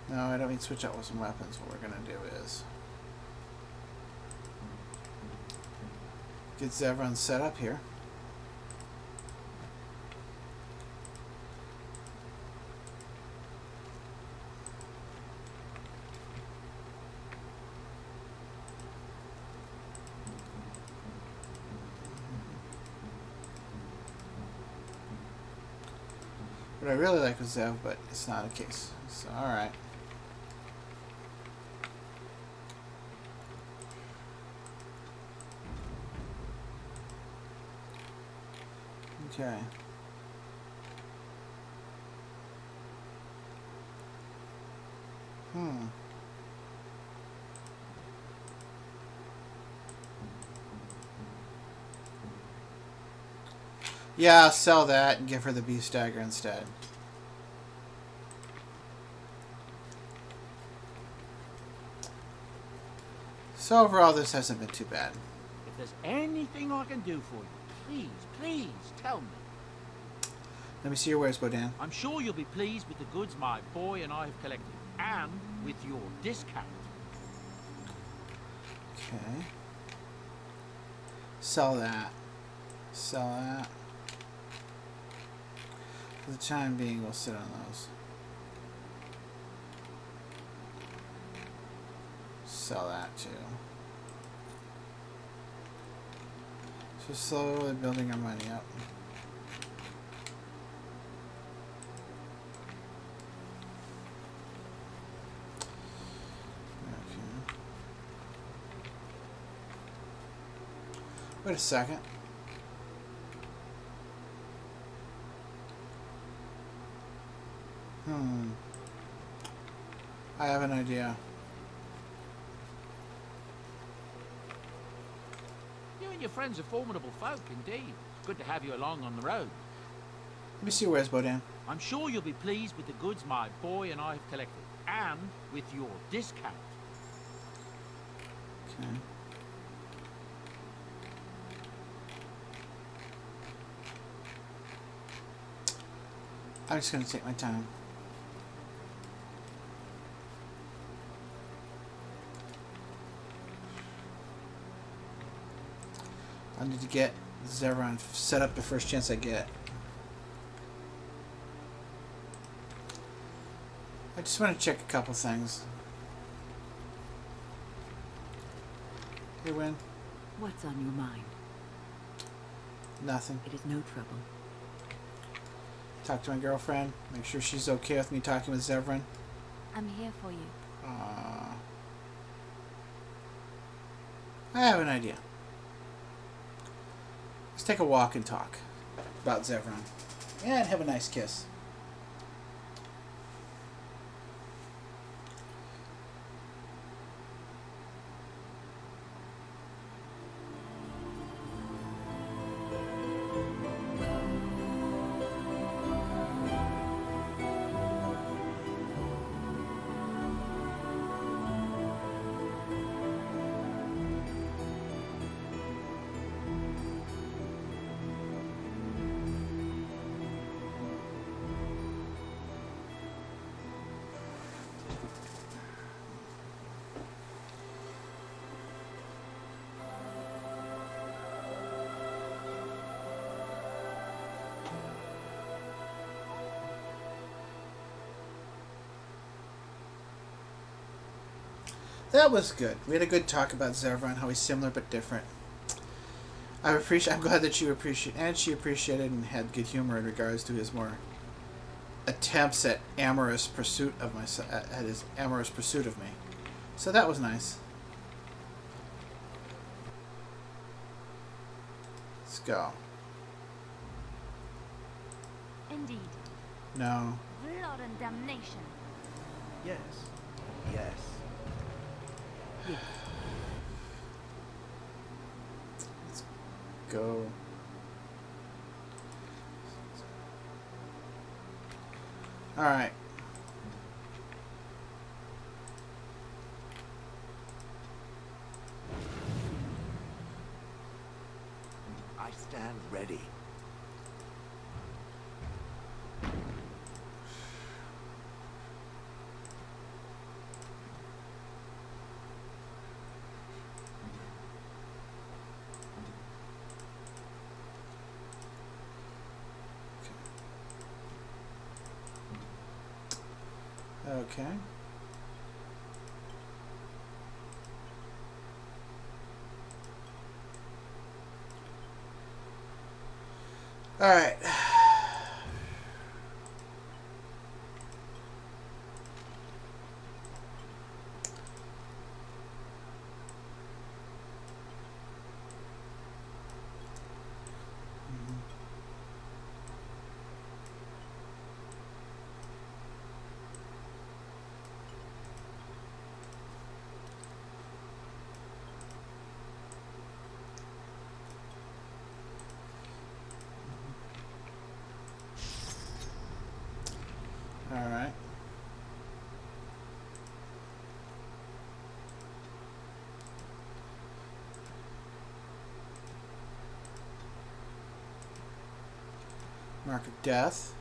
No, I don't mean switch out with some weapons. What we're going to do is get Zevran set up here. What I really like was Zev, but it's not a case. So, alright. Okay. Yeah, I'll sell that and give her the beast dagger instead. So overall, this hasn't been too bad. If there's anything I can do for you, please tell me. Let me see your wares, Bodan. I'm sure you'll be pleased with the goods my boy and I have collected, and with your discount. Okay. Sell that. Sell that. For the time being, we'll sit on those. Sell that too. So slowly building our money up. Okay. Wait a second. I have an idea. You and your friends are formidable folk, indeed. Good to have you along on the road. Let me see your wares, Bodan. I'm sure you'll be pleased with the goods my boy and I have collected, and with your discount. Okay. I'm just going to take my time. I need to get Zevran set up the first chance I get. I just want to check a couple things. Hey, Wynne. What's on your mind? Nothing. It is no trouble. Talk to my girlfriend. Make sure she's okay with me talking with Zevran. I'm here for you. I have an idea. Let's take a walk and talk about Zevran. And have a nice kiss. That was good. We had a good talk about Zevran, how he's similar but different. I'm glad that you appreciate, and she appreciated and had good humor in regards to his more attempts at amorous pursuit of at his amorous pursuit of me. So that was nice. Let's go. Indeed. No. Blood and damnation. Yes. Yes. Let's go. All right. I stand ready. Okay. All right. Mark of Death.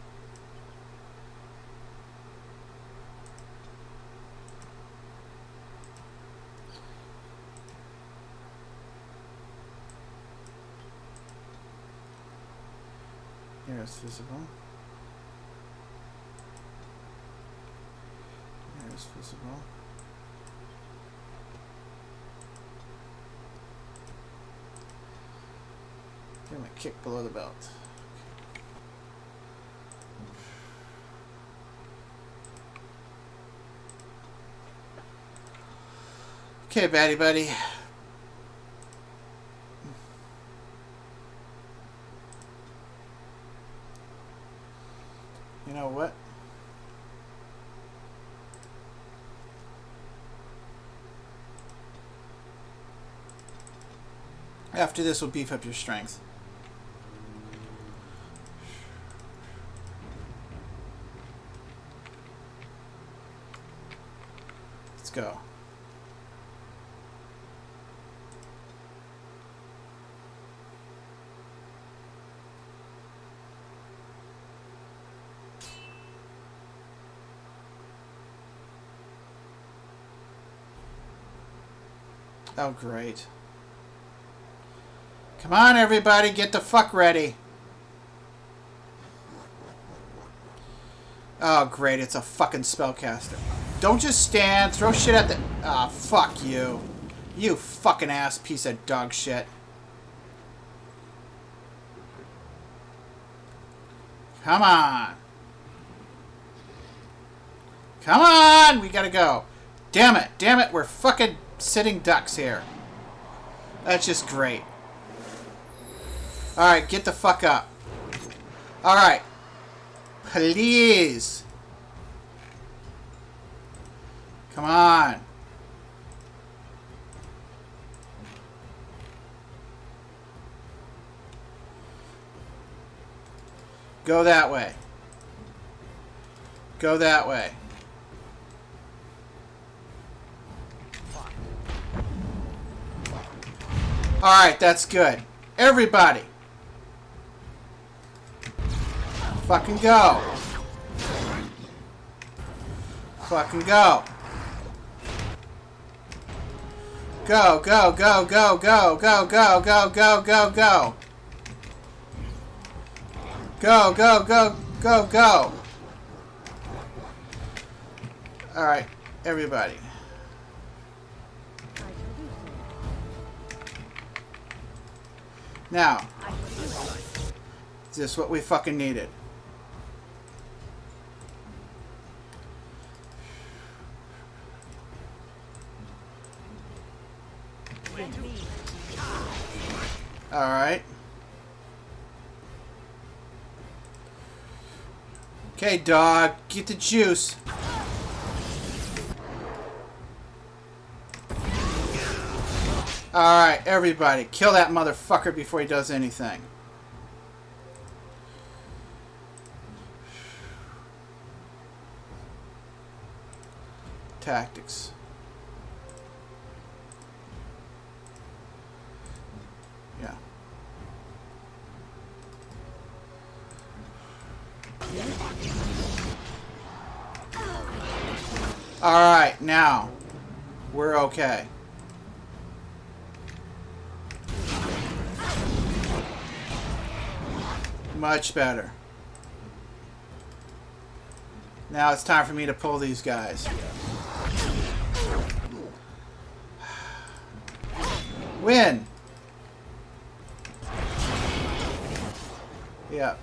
Here it's visible. Here it's visible. Give him a kick below the belt. Okay, baddie buddy. You know what? After this, we'll beef up your strength. Let's go. Oh, great. Come on, everybody, get the fuck ready. Oh, great, it's a fucking spellcaster. Don't just stand, throw shit at the... Ah, oh, fuck you. You fucking ass piece of dog shit. Come on. Come on, we gotta go. Damn it, we're fucking sitting ducks here. That's just great. Alright, get the fuck up. Alright. Please. Come on. Go that way. Go that way. Alright, that's good. Everybody. Fucking go. Fucking go. Go, go, go, go, go, go, go, go, go, go, go. Go, go, go, go, go. Alright, everybody. Now, is this what we fucking needed? Alright. Okay, dog, get the juice. Alright, everybody, kill that motherfucker before he does anything. Tactics. Yeah. Alright, now we're okay. Much better. Now it's time for me to pull these guys. Win! Yep.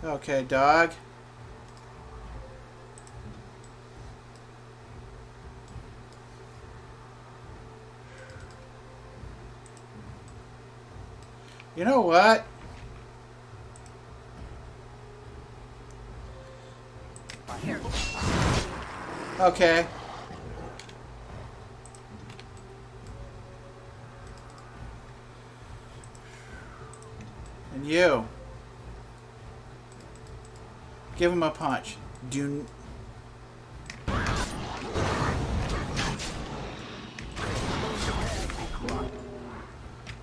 Okay, dog. You know what? Okay. And you. Give him a punch. Do...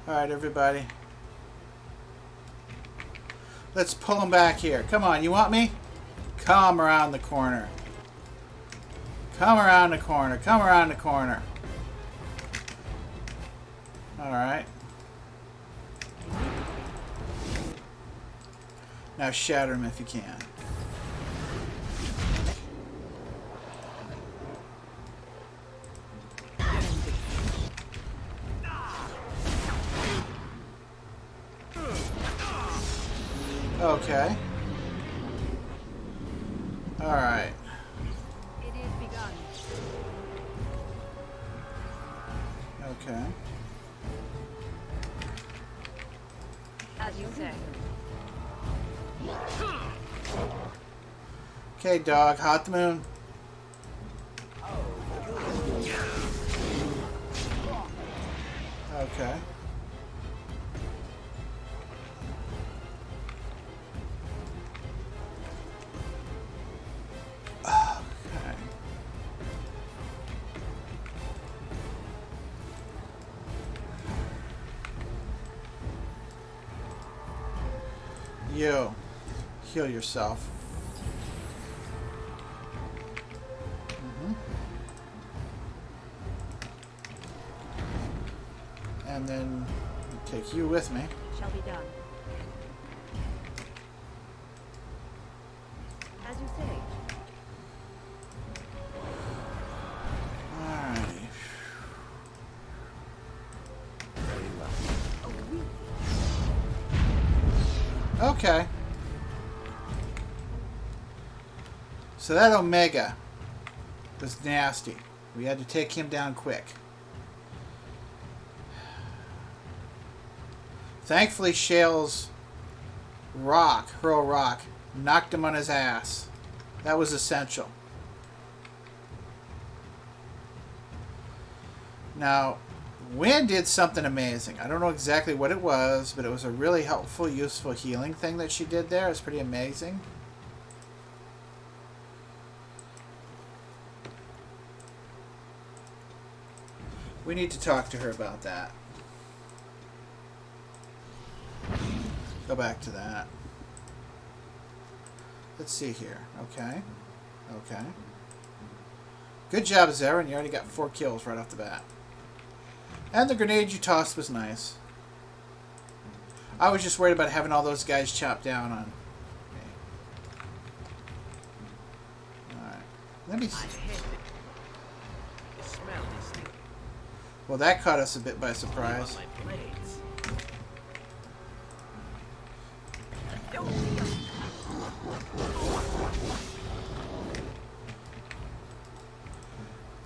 Alright, everybody. Let's pull him back here. Come on, you want me? Come around the corner. Come around the corner. Come around the corner. Alright. Now shatter him if you can. Okay. Alright. It is begun. Okay. As you say. Okay, dog. Hot the moon. Okay. Okay. You. Heal yourself. And then take you with me. Shall be done. As you say. Alrighty. Okay. So that Omega was nasty. We had to take him down quick. Thankfully, Shale's hurl rock, knocked him on his ass. That was essential. Now, Wynne did something amazing. I don't know exactly what it was, but it was a really helpful, useful healing thing that she did there. It's pretty amazing. We need to talk to her about that. Go back to that. Let's see here. Okay. Okay. Good job, Zevran. You already got 4 kills right off the bat. And the grenade you tossed was nice. I was just worried about having all those guys chopped down on me. Alright. Let me see. The smell is stinking. Well, that caught us a bit by surprise. My plates.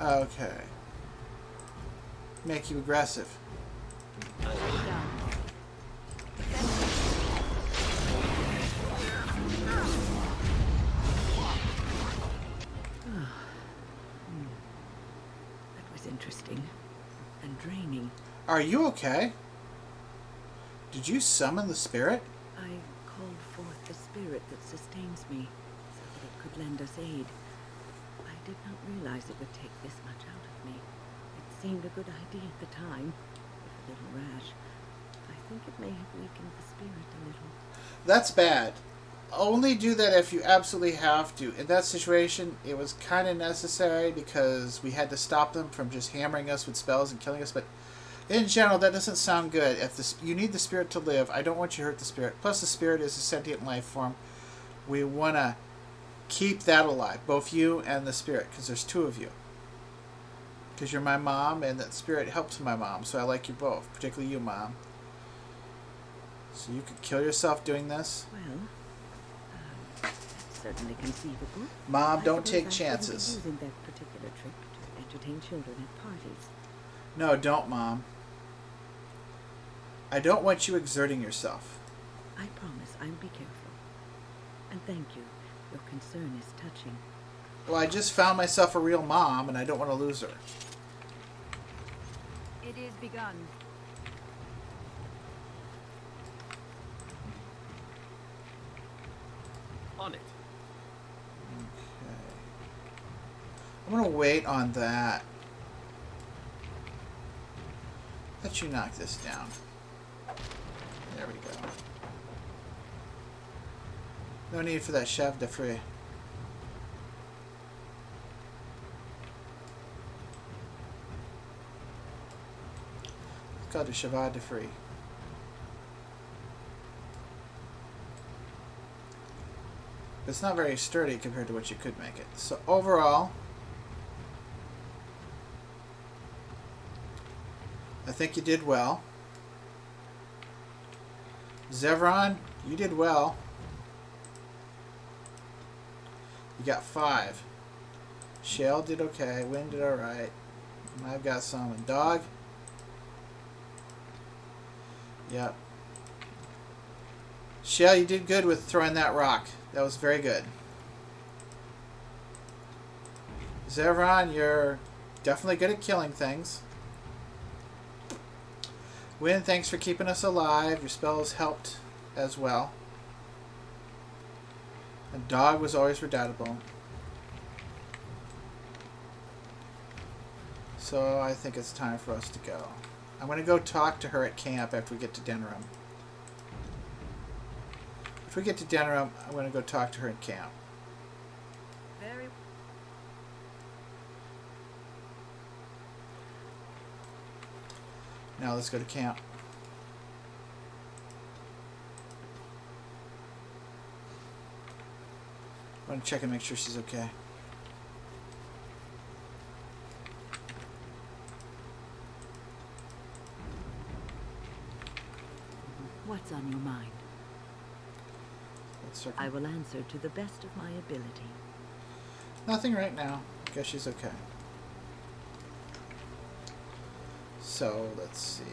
Okay. Make you aggressive. That was interesting. And draining. Are you okay? Did you summon the spirit? I called forth the spirit that sustains me, so that it could lend us aid. I did not realize it would take this much out of me. It seemed a good idea at the time, if a little rash. I think it may have weakened the spirit a little. That's bad. Only do that if you absolutely have to. In that situation, it was kind of necessary because we had to stop them from just hammering us with spells and killing us, but in general, that doesn't sound good. If you need the spirit to live, I don't want you to hurt the spirit. Plus, the spirit is a sentient life form. We want to keep that alive, both you and the spirit, because there's 2 of you. Because you're my mom, and that spirit helps my mom, so I like you both, particularly you, Mom. So you could kill yourself doing this? Well, that's certainly conceivable. Mom, don't I take suppose I shouldn't be chances. using that particular trick to entertain children at parties. No, don't, Mom. I don't want you exerting yourself. I promise I'll be careful. And thank you. Your concern is touching. Well, I just found myself a real mom, and I don't want to lose her. It is begun. On it. Okay. I'm going to wait on that. Let you knock this down. There we go. No need for that chef de frais. It's called a cheval de frais. It's not very sturdy compared to what you could make it. So overall, I think you did well. Zevran, you did well. You got 5. Shell did okay. Wynne did alright. I've got some. And Dog. Yep. Shell, you did good with throwing that rock. That was very good. Zevran, you're definitely good at killing things. Wynne, thanks for keeping us alive. Your spells helped as well. And Dog was always redoubtable. So I think it's time for us to go. I'm going to go talk to her at camp after we get to Denerium. If we get to Denerium, I'm going to go talk to her at camp. Very. Now let's go to camp. I want to check and make sure she's okay. What's on your mind? Let's check. I will answer to the best of my ability. Nothing right now. I guess she's okay. So, let's see.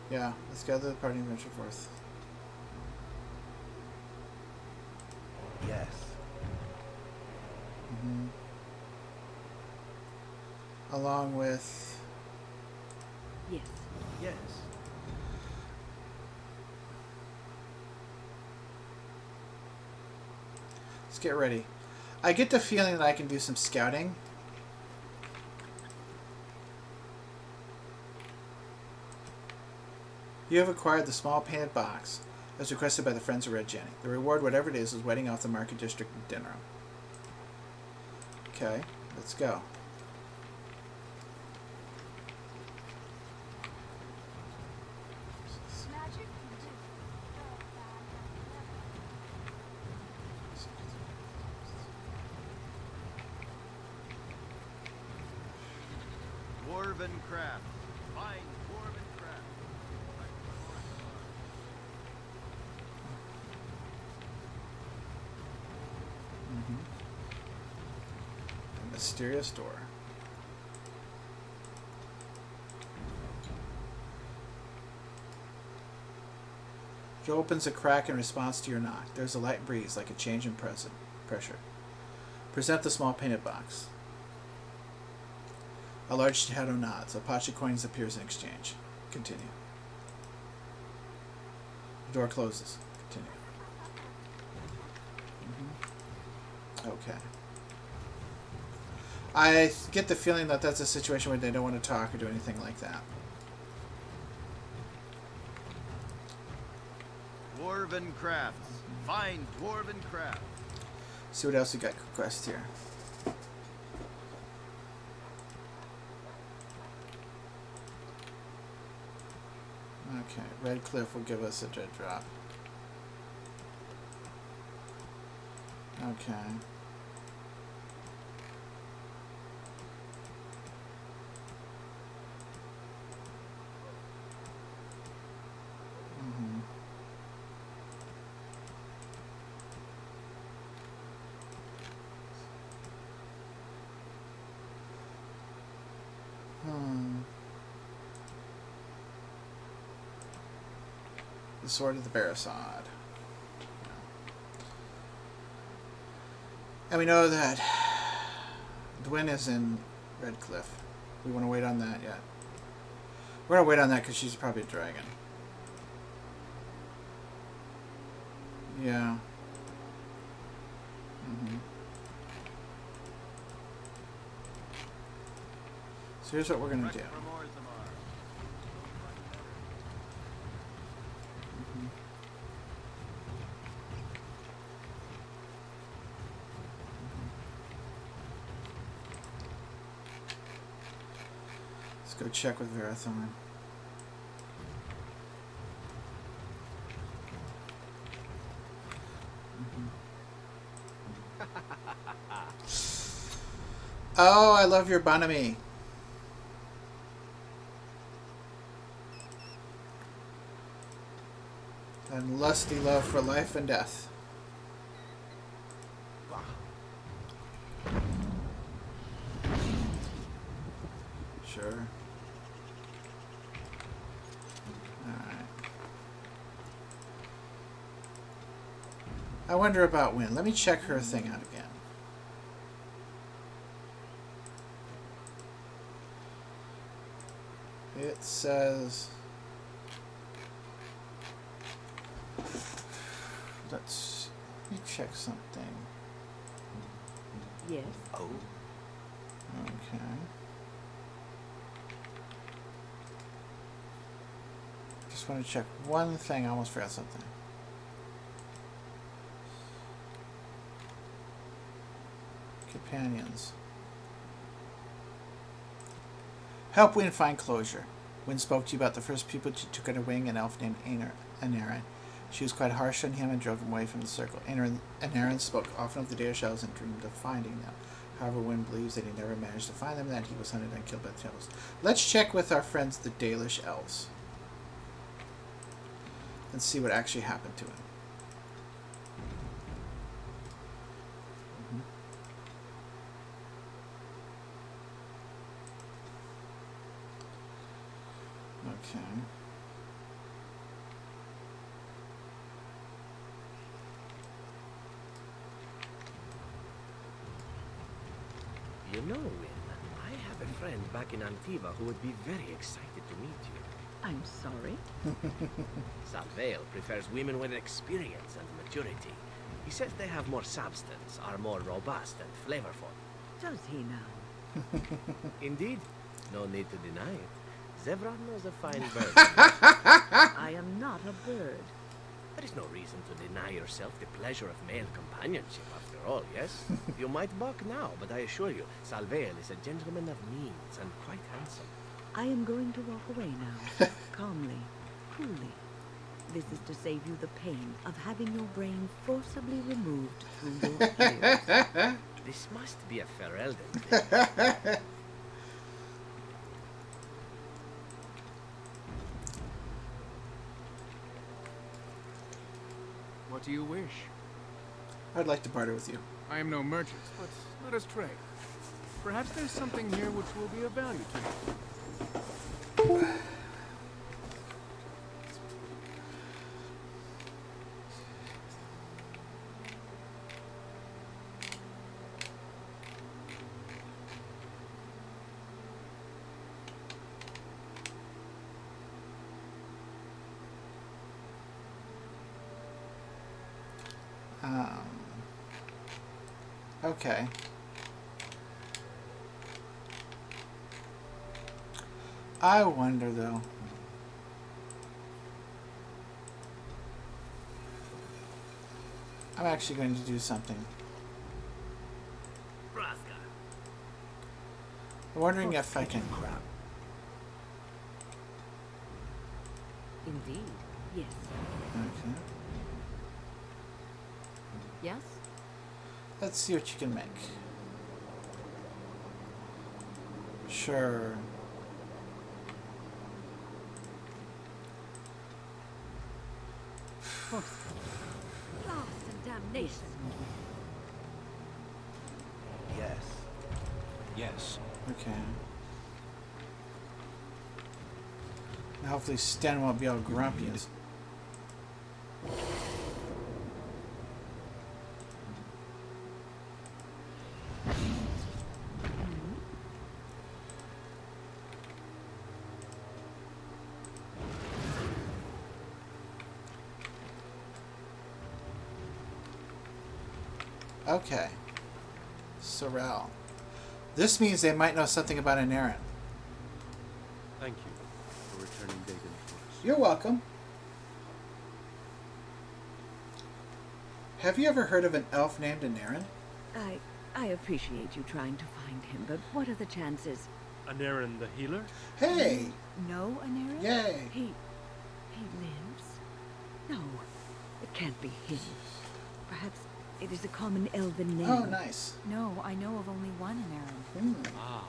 Yeah, let's gather the party and venture forth. Yes. Along with... Yes. Yes. Let's get ready. I get the feeling that I can do some scouting. You have acquired the small painted box, as requested by the Friends of Red Jenny. The reward, whatever it is waiting off the market district in Denerium. Okay, let's go. Dwarven craft. Fine dwarven craft. A mysterious door. Joe opens a crack in response to your knock. There's a light breeze, like a change in pressure. Present the small painted box. A large shadow nods. A patch of coins appears in exchange. Continue. The door closes. Continue. Okay. I get the feeling that that's a situation where they don't want to talk or do anything like that. Dwarven crafts. Fine dwarven craft. See what else we got quest here. Okay, Red Cliff will give us a dread drop. Okay. The Sword of the Barasod. And we know that Dwyn is in Red Cliff. We want to wait on that yet. We're going to wait on that because she's probably a dragon. Yeah. So here's what we're gonna do. Let's go check with Verathorn. Oh, I love your Bonami. And lusty love for life and death. Sure. Alright. I wonder about Wynne. Let me check her thing out again. It says... let me check something. Yes. Oh. Okay. Just want to check one thing. I almost forgot something. Companions. Help Wynne find closure. Wynne spoke to you about the first people she took under wing, an elf named Anaran. She was quite harsh on him and drove him away from the circle. Anaran spoke often of the Dare Shells and dreamed of finding them. However, Wynne believes that he never managed to find them and that he was hunted and killed by the Temples. Let's check with our friends, the Dalish Elves, and see what actually happened to him. Okay. You know, Wynne, I have a friend back in Antiva who would be very excited to meet you. I'm sorry. Salvail prefers women with experience and maturity. He says they have more substance, are more robust and flavorful. Does he now? Indeed. No need to deny it. Zevran knows a fine bird. I am not a bird. There is no reason to deny yourself the pleasure of male companionship, after all, yes? You might balk now, but I assure you, Salvail is a gentleman of means and quite handsome. I am going to walk away now. Calmly, coolly. This is to save you the pain of having your brain forcibly removed through your ears. This must be a Ferelden thing. What do you wish? I'd like to barter with you. I am no merchant, but let us trade. Perhaps there's something here which will be of value to you. Okay. I wonder, though. I'm actually going to do something. Brosca. I'm wondering if I can... Indeed, yes. Okay. Yes? Let's see what you can make. Sure. Blast and damnation. Yes. Yes. Okay. Now hopefully Sten won't be all grumpy. Okay. Sorrel. This means they might know something about an errand. Thank you for returning Dagon to us. You're welcome. Have you ever heard of an elf named Denerium? I appreciate you trying to find him, but what are the chances? Anaren the healer? Hey! No, Anera? Yay! He lives? No, it can't be him. Perhaps it is a common elven name. Oh, nice. No, I know of only one Anaran. Hmm. Ah,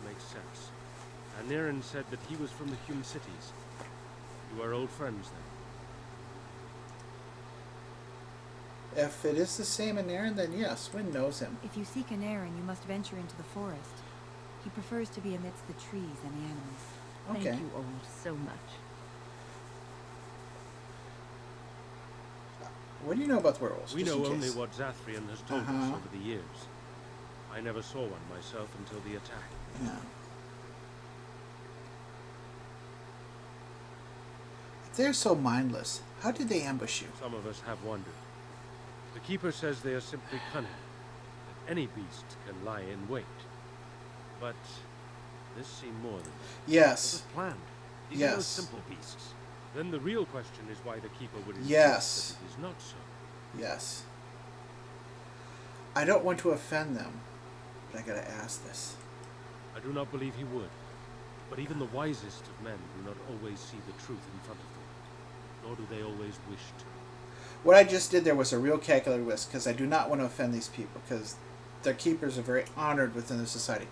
makes sense. Anaren said that he was from the Hume cities. You are old friends then? If it is the same Anaren, then yes, Wynne knows him. If you seek Anaran, you must venture into the forest. He prefers to be amidst the trees and the animals. Okay. Thank you all so much. What do you know about the werewolves? We just know in only case? what Zathrian has told us over the years. I never saw one myself until the attack. Yeah. If they're so mindless, how did they ambush you? Some of us have wondered. The Keeper says they are simply cunning. That any beast can lie in wait. But this seemed more than that. It Yes. was planned. These are no Yes. simple beasts. Then the real question is why the Keeper would insist Yes. that it is not so. Yes. I don't want to offend them, but I gotta ask this. I do not believe he would. But even the wisest of men do not always see the truth in front of them. Nor do they always wish to. What I just did there was a real calculated risk, because I do not want to offend these people, because their keepers are very honored within the society.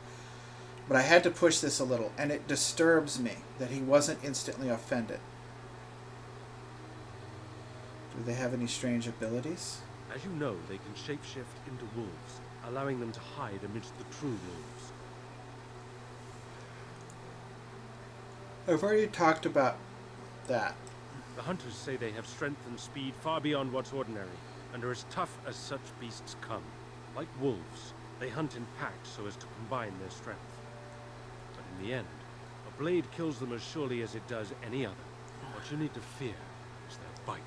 But I had to push this a little, and it disturbs me that he wasn't instantly offended. Do they have any strange abilities? As you know, they can shapeshift into wolves, allowing them to hide amidst the true wolves. I've already talked about that. The hunters say they have strength and speed far beyond what's ordinary, and are as tough as such beasts come. Like wolves, they hunt in packs so as to combine their strength. But in the end, a blade kills them as surely as it does any other. What you need to fear is their bite.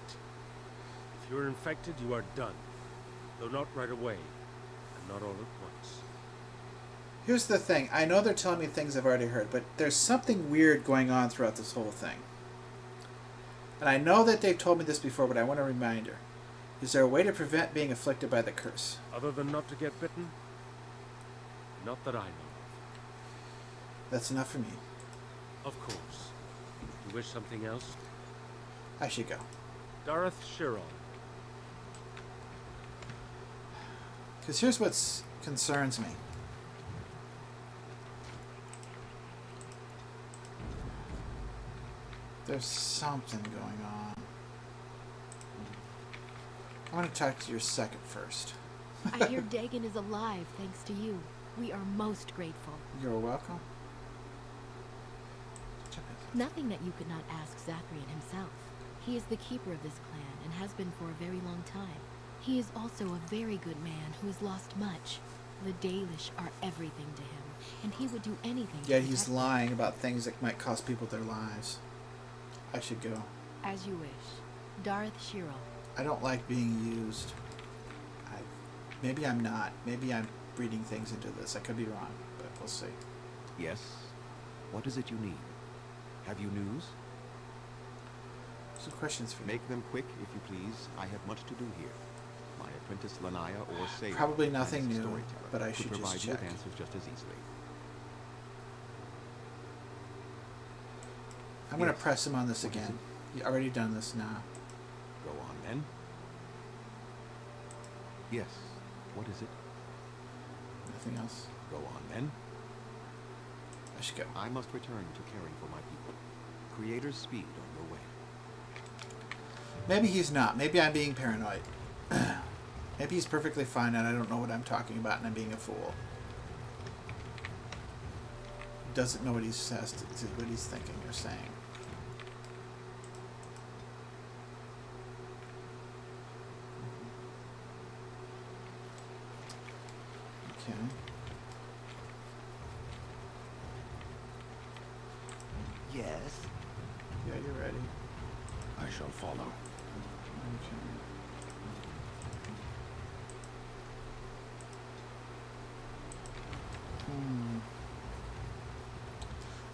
If you're infected, you are done. Though not right away, and not all at once. Here's the thing. I know they're telling me things I've already heard, but there's something weird going on throughout this whole thing. And I know that they've told me this before, but I want a reminder. Is there a way to prevent being afflicted by the curse? Other than not to get bitten? Not that I know That's enough for me. of. Of course. You wish something else? I should go. Dareth Shiron. Because here's what concerns me. There's something going on. I want to talk to your second first. I hear Dagon is alive thanks to you. We are most grateful. You're welcome. Nothing that you could not ask Zathrian himself. He is the keeper of this clan and has been for a very long time. He is also a very good man who has lost much. The Dalish are everything to him, and he would do anything to Yet he's protect them. lying about things that might cost people their lives. I should go. As you wish. Dareth Shiro. I don't like being used. Maybe I'm not. Maybe I'm reading things into this. I could be wrong, but we'll see. Yes? What is it you need? Have you news? Some questions for you. Make them quick, if you please. I have much to do here. My apprentice Lanaya or Sayer, Probably nothing as a new, storyteller, but I could should just provide you with check. answers just as easily. I'm going to Yes. press him on this What is again. You've already done this now. Go on then. Yes. What is it? Nothing else? Go on then. I should go. I must return to caring for my people. Creator's speed on your way. Maybe he's not. Maybe I'm being paranoid. Maybe he's perfectly fine and I don't know what I'm talking about and I'm being a fool. Doesn't know what he says, what he's thinking or saying. Okay. Yes. Yeah, you're ready. I shall follow.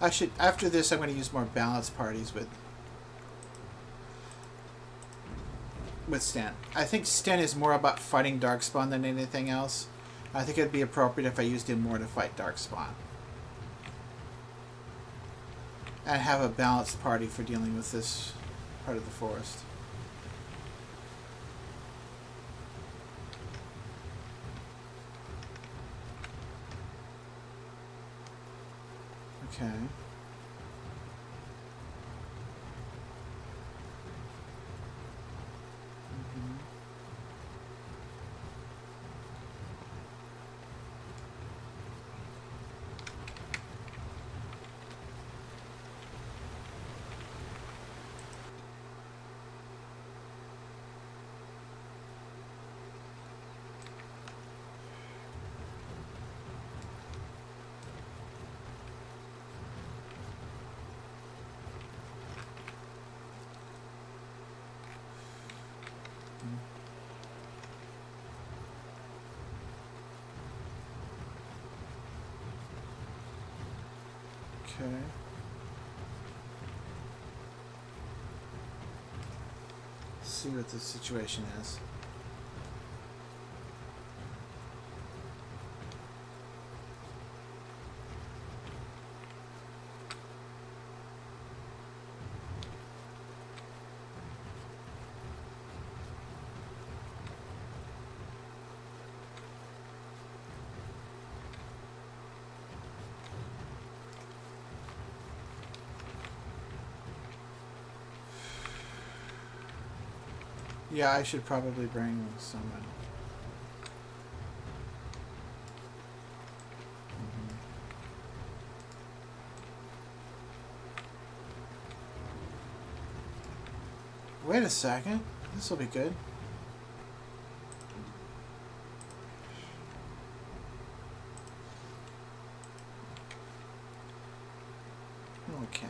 Okay. I should, after this, I'm going to use more balanced parties with Sten. I think Sten is more about fighting Darkspawn than anything else. I think it'd be appropriate if I used him more to fight Darkspawn. And have a balanced party for dealing with this part of the forest. Okay. Okay. Let's see what the situation is. Yeah, I should probably bring someone. Wait a second. This will be good. Okay.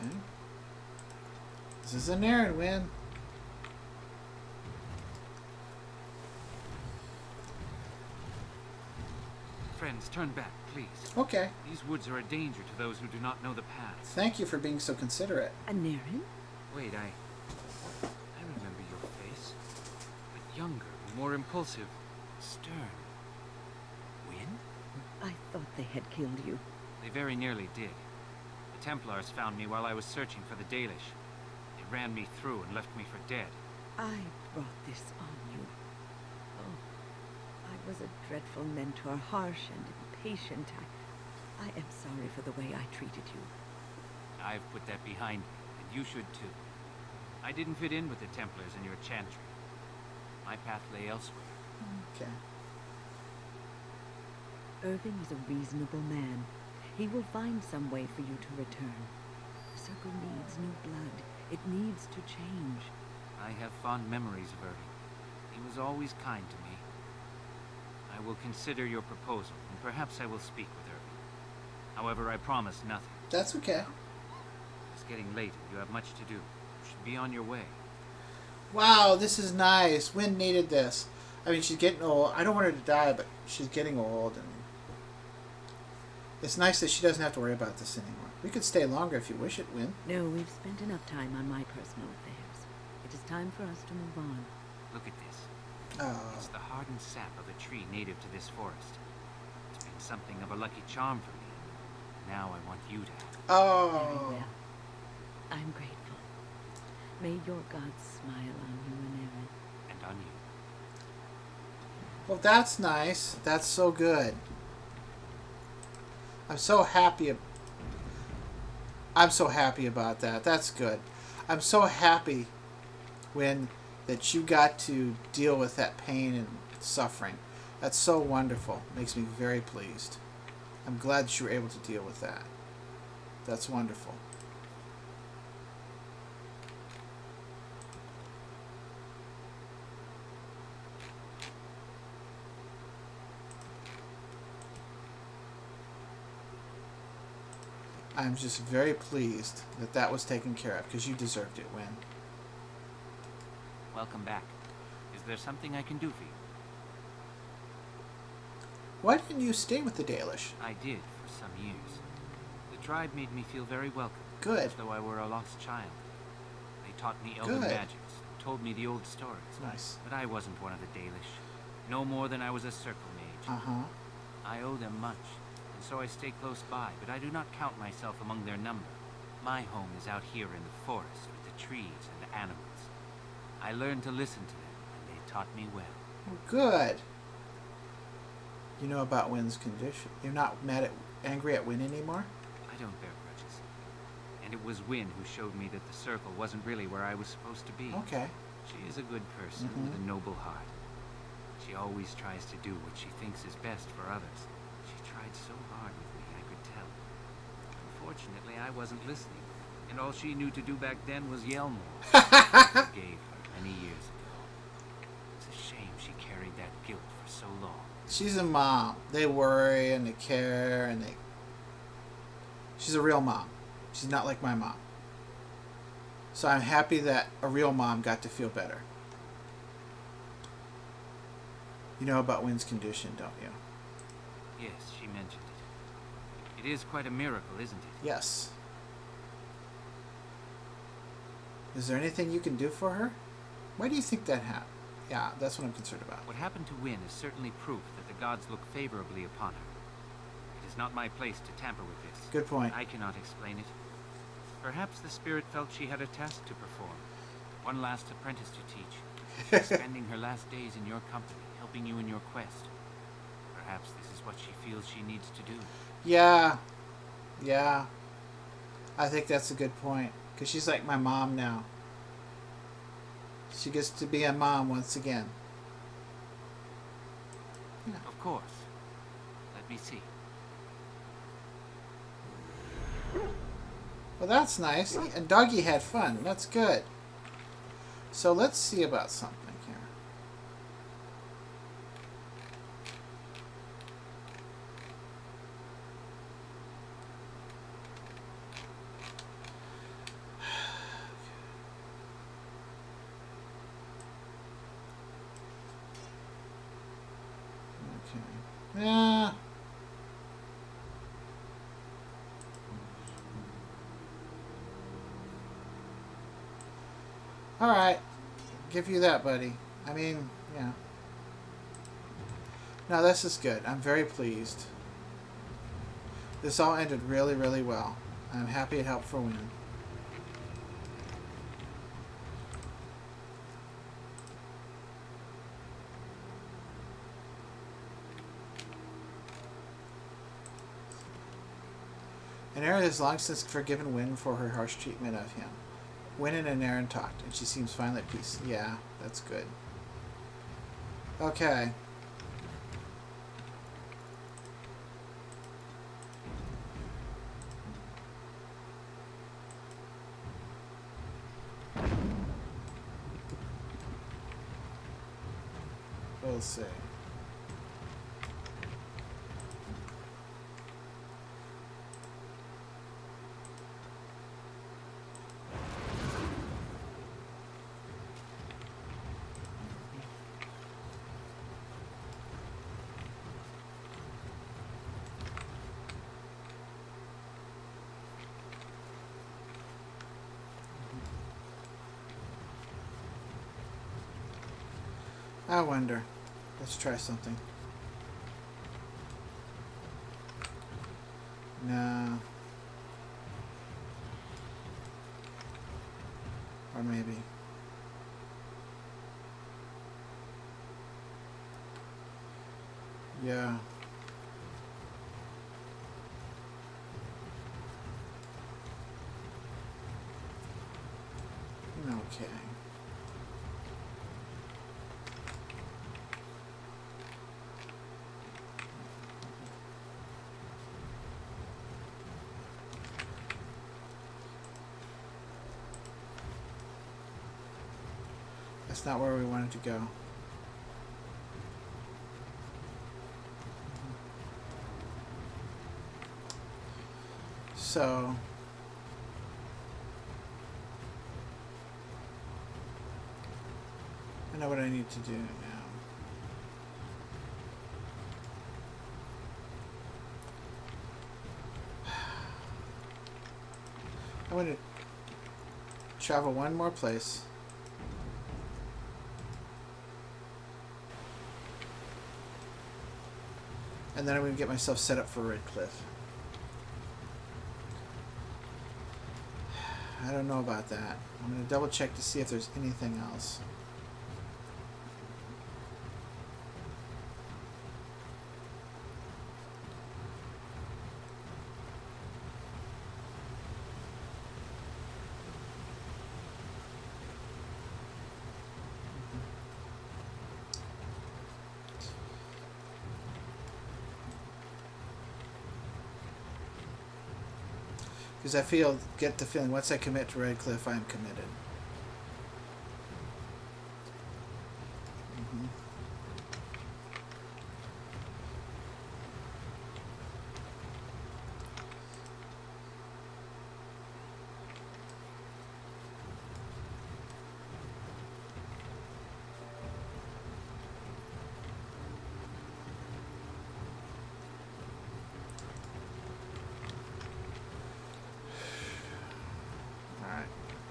This is an Aaron win. Friends, turn back, please. Okay. These woods are a danger to those who do not know the paths. Thank you for being so considerate. A Naren? Wait, I remember your face. But younger, more impulsive, stern. Wynne? I thought they had killed you. They very nearly did. The Templars found me while I was searching for the Dalish. They ran me through and left me for dead. I brought this on you. Oh, I was a dreadful mentor, harsh and impatient. I am sorry for the way I treated you. I've put that behind me, and you should too. I didn't fit in with the Templars in your chantry. My path lay elsewhere. Okay. Irving is a reasonable man. He will find some way for you to return. The circle needs new blood. It needs to change. I have fond memories of Irving. He was always kind to me. I will consider your proposal, and perhaps I will speak with Irving. However, I promise nothing. That's okay. It's getting late, and you have much to do. You should be on your way. Wow, this is nice. Wynne needed this. I mean, she's getting old. I don't want her to die, but she's getting old, and it's nice that she doesn't have to worry about this anymore. We could stay longer if you wish it, Wynne. No, we've spent enough time on my personal affairs. It is time for us to move on. Look at this. Oh. It's the hardened sap of a tree native to this forest. It's been something of a lucky charm for me. Now I want you to have it. Oh. Very well. I'm grateful. May your gods smile on you and Aaron. And on you. Well, that's nice. That's so good. I'm so happy. I'm so happy about that. That's good. I'm so happy that you got to deal with that pain and suffering. That's so wonderful. Makes me very pleased. I'm glad that you were able to deal with that. That's wonderful. I'm just very pleased that that was taken care of, because you deserved it, Wynne. Welcome back. Is there something I can do for you? Why didn't you stay with the Dalish? I did for some years. The tribe made me feel very welcome. Good. As though I were a lost child. They taught me elven Good. magics, told me the old stories. Nice. But I wasn't one of the Dalish. No more than I was a circle mage. Uh-huh. I owe them much, and so I stay close by, but I do not count myself among their number. My home is out here in the forest with the trees and the animals. I learned to listen to them, and they taught me well. Oh, good. You know about Wynne's condition. You're not angry at Wynne anymore? I don't bear grudges. And it was Wynne who showed me that the circle wasn't really where I was supposed to be. Okay. She is a good person with a noble heart. She always tries to do what she thinks is best for others. She tried so hard with me, I could tell. Unfortunately, I wasn't listening, and all she knew to do back then was yell more. I forgave her many years ago. It's a shame she carried that guilt for so long. She's a mom. They worry and they care and they... She's a real mom. She's not like my mom. So I'm happy that a real mom got to feel better. You know about Wynne's condition, don't you? Yes, she mentioned it. It is quite a miracle, isn't it? Yes. Is there anything you can do for her? Why do you think that happened? Yeah, that's what I'm concerned about. What happened to Wynne is certainly proof that the gods look favorably upon her. It is not my place to tamper with this. Good point. I cannot explain it. Perhaps the spirit felt she had a task to perform. One last apprentice to teach. Spending her last days in your company, helping you in your quest. Perhaps this is what she feels she needs to do. Yeah. Yeah. I think that's a good point. Because she's like my mom now. She gets to be a mom once again. Yeah. Of course. Let me see. Well, that's nice. And Doggy had fun. That's good. So let's see about something here. Okay. Yeah. Alright. Give you that, buddy. I mean, yeah. No, this is good. I'm very pleased. This all ended really, really well. I'm happy it helped for Wynne. Anera has long since forgiven Wynne for her harsh treatment of him. Wynne and Anera talked, and she seems finally at peace. Yeah, that's good. Okay. We'll see. I wonder. Let's try something. No. Or maybe. Yeah. Okay. That's not where we wanted to go. So... I know what I need to do now. I'm going to travel one more place. And then I'm going to get myself set up for Redcliffe. I don't know about that. I'm going to double check to see if there's anything else. Because I get the feeling once I commit to Redcliffe, I am committed.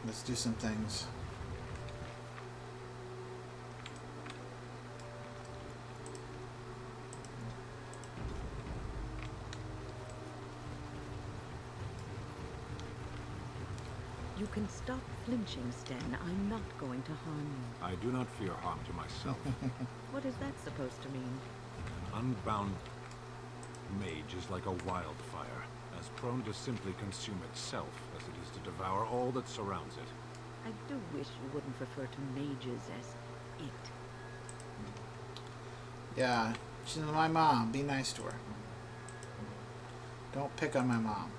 Let's do some things. You can stop flinching, Sten. I'm not going to harm you. I do not fear harm to myself. What is that supposed to mean? An unbound mage is like a wildfire, as prone to simply consume itself as it is to devour all that surrounds it. I do wish you wouldn't refer to mages as it. Yeah, she's my mom. Be nice to her. Don't pick on my mom.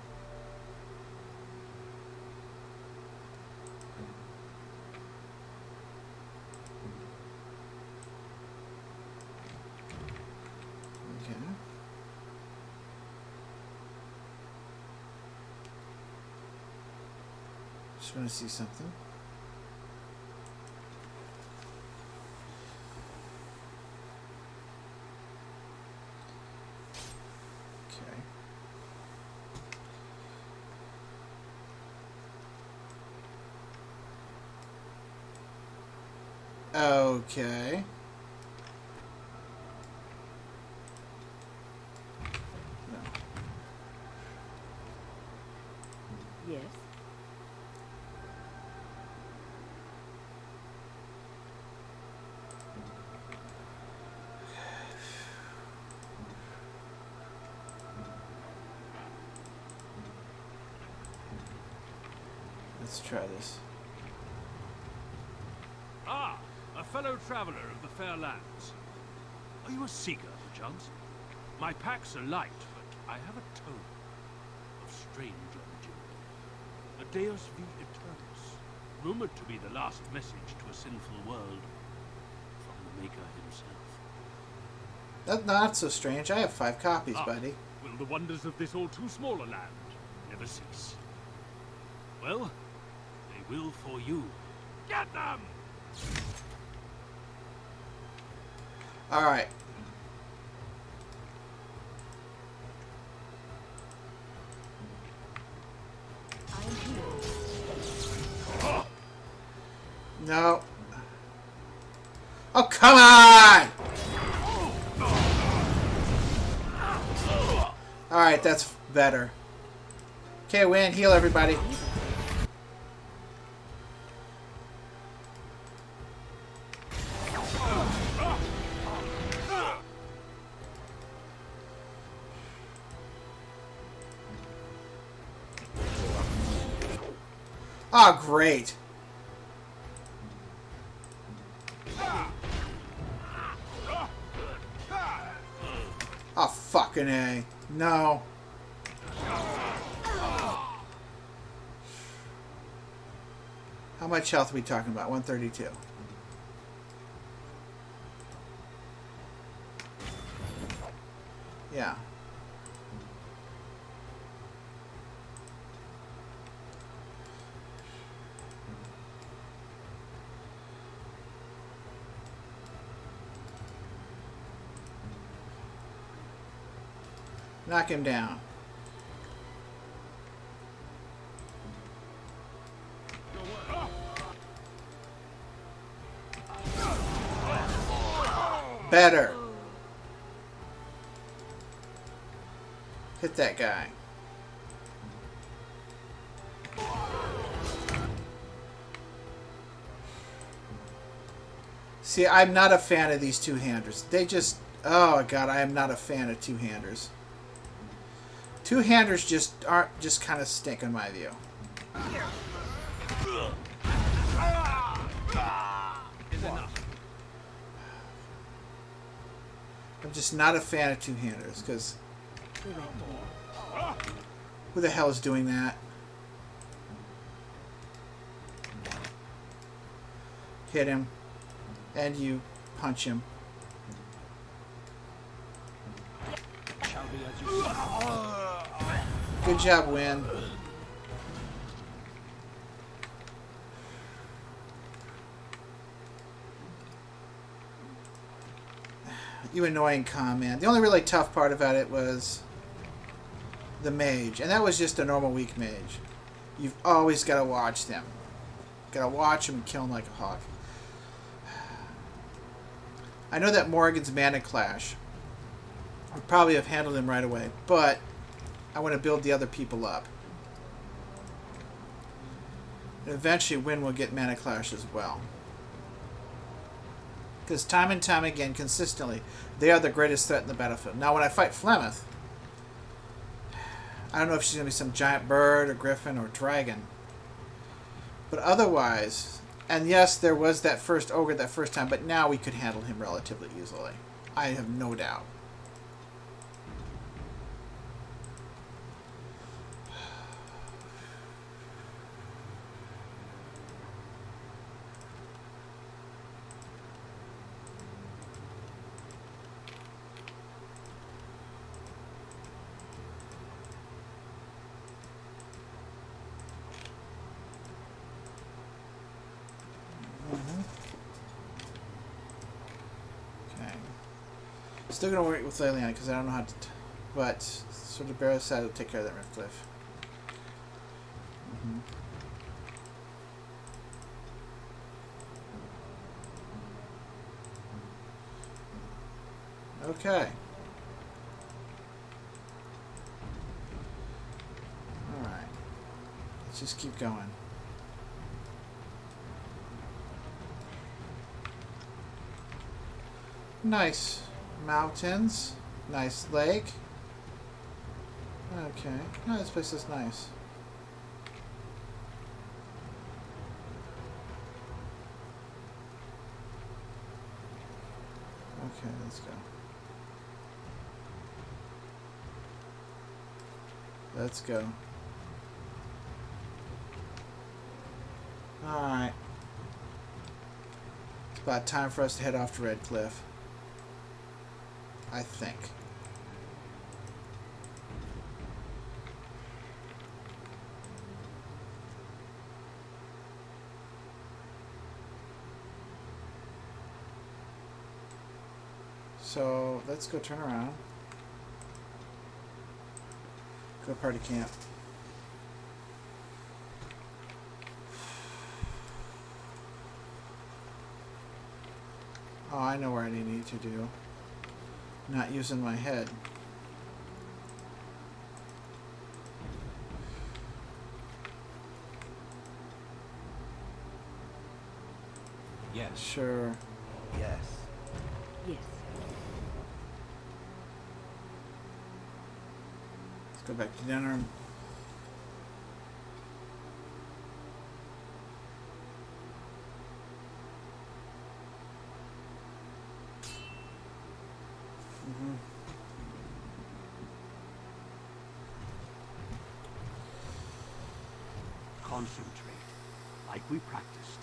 Okay. Just want to see something. Okay. No. Yes? Let's try this. Ah, a fellow traveler of the fair lands. Are you a seeker, perchance? My packs are light, but I have a tome of strange origin. A Deus vi Eternus, rumored to be the last message to a sinful world from the Maker himself. That's not so strange. I have 5 copies, buddy. Will the wonders of this all too small a land never cease? Well, they will for you. Get them! All right. No. Oh, come on! All right, that's better. Okay, Wynne, heal everybody. Oh, great. Oh, fucking A. No. How much health are we talking about? 132. Yeah. Knock him down. Better. Hit that guy. See, I'm not a fan of these two-handers. They just... Oh, God, I am not a fan of two-handers. Two-handers just aren't... Just kind of stink in my view. I'm just not a fan of two-handers, because... Who the hell is doing that? Hit him. And you punch him. Good job, Wynne. You annoying comment. The only really tough part about it was the mage. And that was just a normal weak mage. You've always got to watch them. Got to watch them and kill them like a hawk. I know that Morrigan's Mana Clash would probably have handled him right away, but I want to build the other people up. And eventually Wynne will get Mana Clash as well. Because time and time again, consistently, they are the greatest threat in the battlefield. Now when I fight Flemeth, I don't know if she's going to be some giant bird or griffin or dragon. But otherwise... And yes, there was that first ogre that first time, but now we could handle him relatively easily. I have no doubt. Still gonna work with Leliana because I don't know how to. But sort of Barrow side will take care of that Riftcliff. Okay. All right. Let's just keep going. Nice. Mountains. Nice lake. Okay. Oh, this place is nice. Okay, let's go. Let's go. Alright. It's about time for us to head off to Red Cliff. I think. So let's go turn around. Go party camp. Oh, I know what I need to do. Not using my head. Yes. Sure. Yes. Yes. Let's go back to Denerium. Concentrate, like we practiced.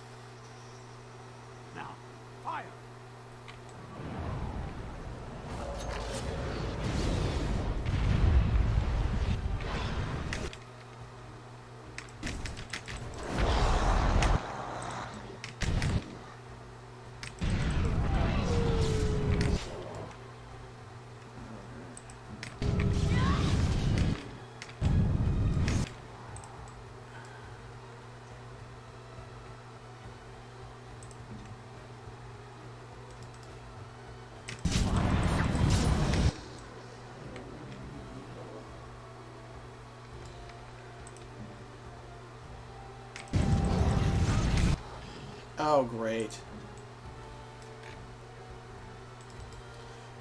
Now, fire! Oh, great.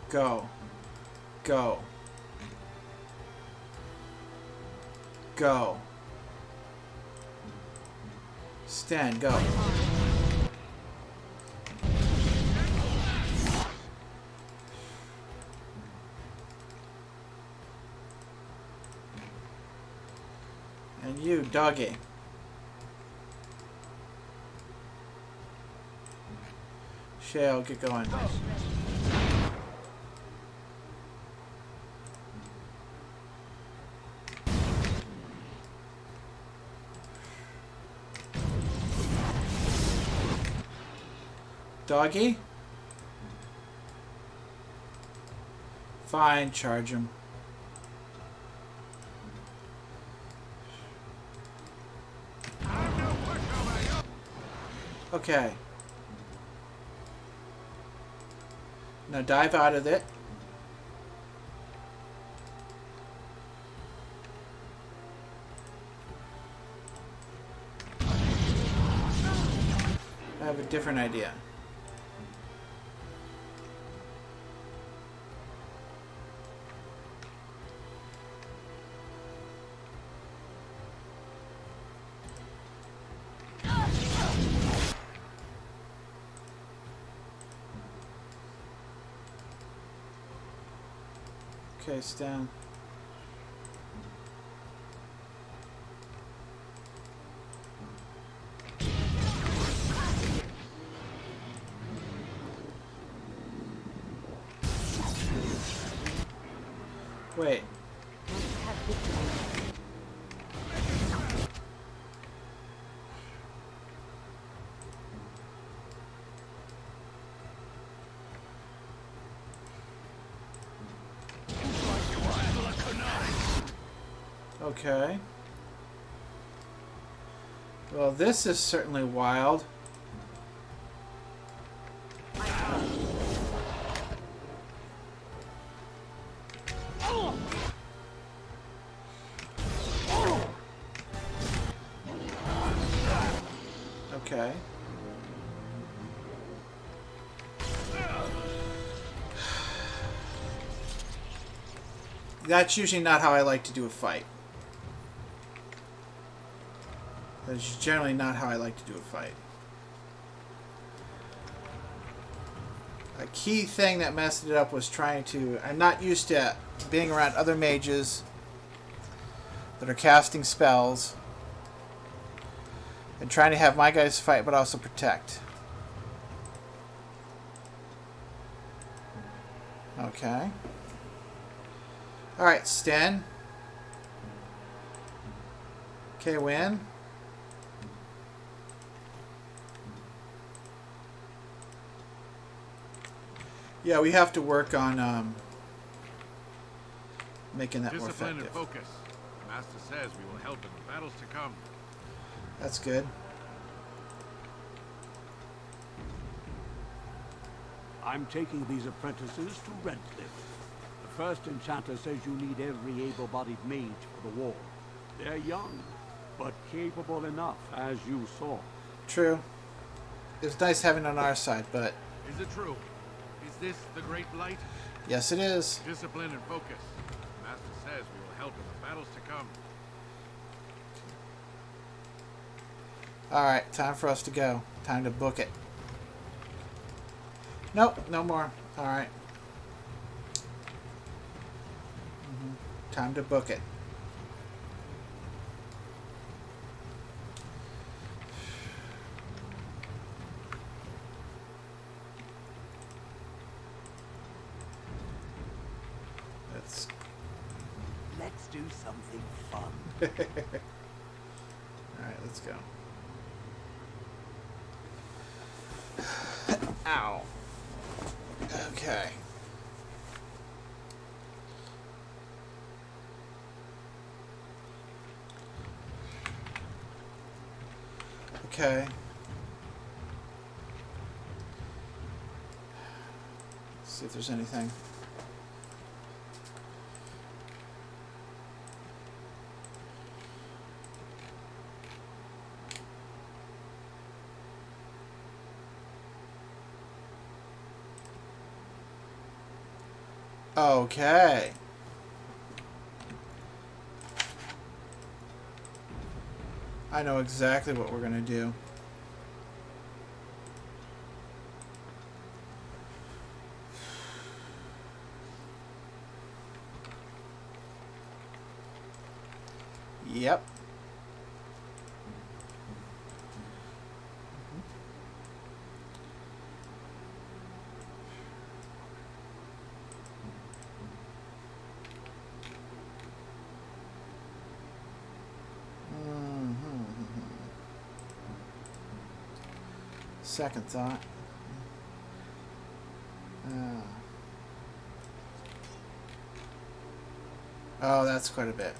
Go. Go. Go. Stand, go. And you, doggy. Shale, get going. Doggy? Fine, charge him. Okay. Now dive out of it. I have a different idea. Okay, stand. Wait. Okay. Well, this is certainly wild. Okay. That's usually not how I like to do a fight. That's generally not how I like to do a fight. A key thing that messed it up was trying to... I'm not used to being around other mages that are casting spells and trying to have my guys fight but also protect. Okay. Alright, Sten. Okay, Wynne. Yeah, we have to work on making that more Discipline effective. and focus. The Master says we will help in the battles to come. That's good. I'm taking these apprentices to Redcliffe. The first enchanter says you need every able-bodied mage for the war. They're young, but capable enough, as you saw. True. It's nice having it on our side, but... Is it true? Is this the Great Light? Yes, it is. Discipline and focus. The Master says we will help in the battles to come. Alright, time for us to go. Time to book it. Nope, no more. Alright. Time to book it. Let's do something fun. Alright, let's go. Ow. Okay. Okay. Let's see if there's anything. Okay. I know exactly what we're gonna do. Yep. Second thought. Oh, that's quite a bit.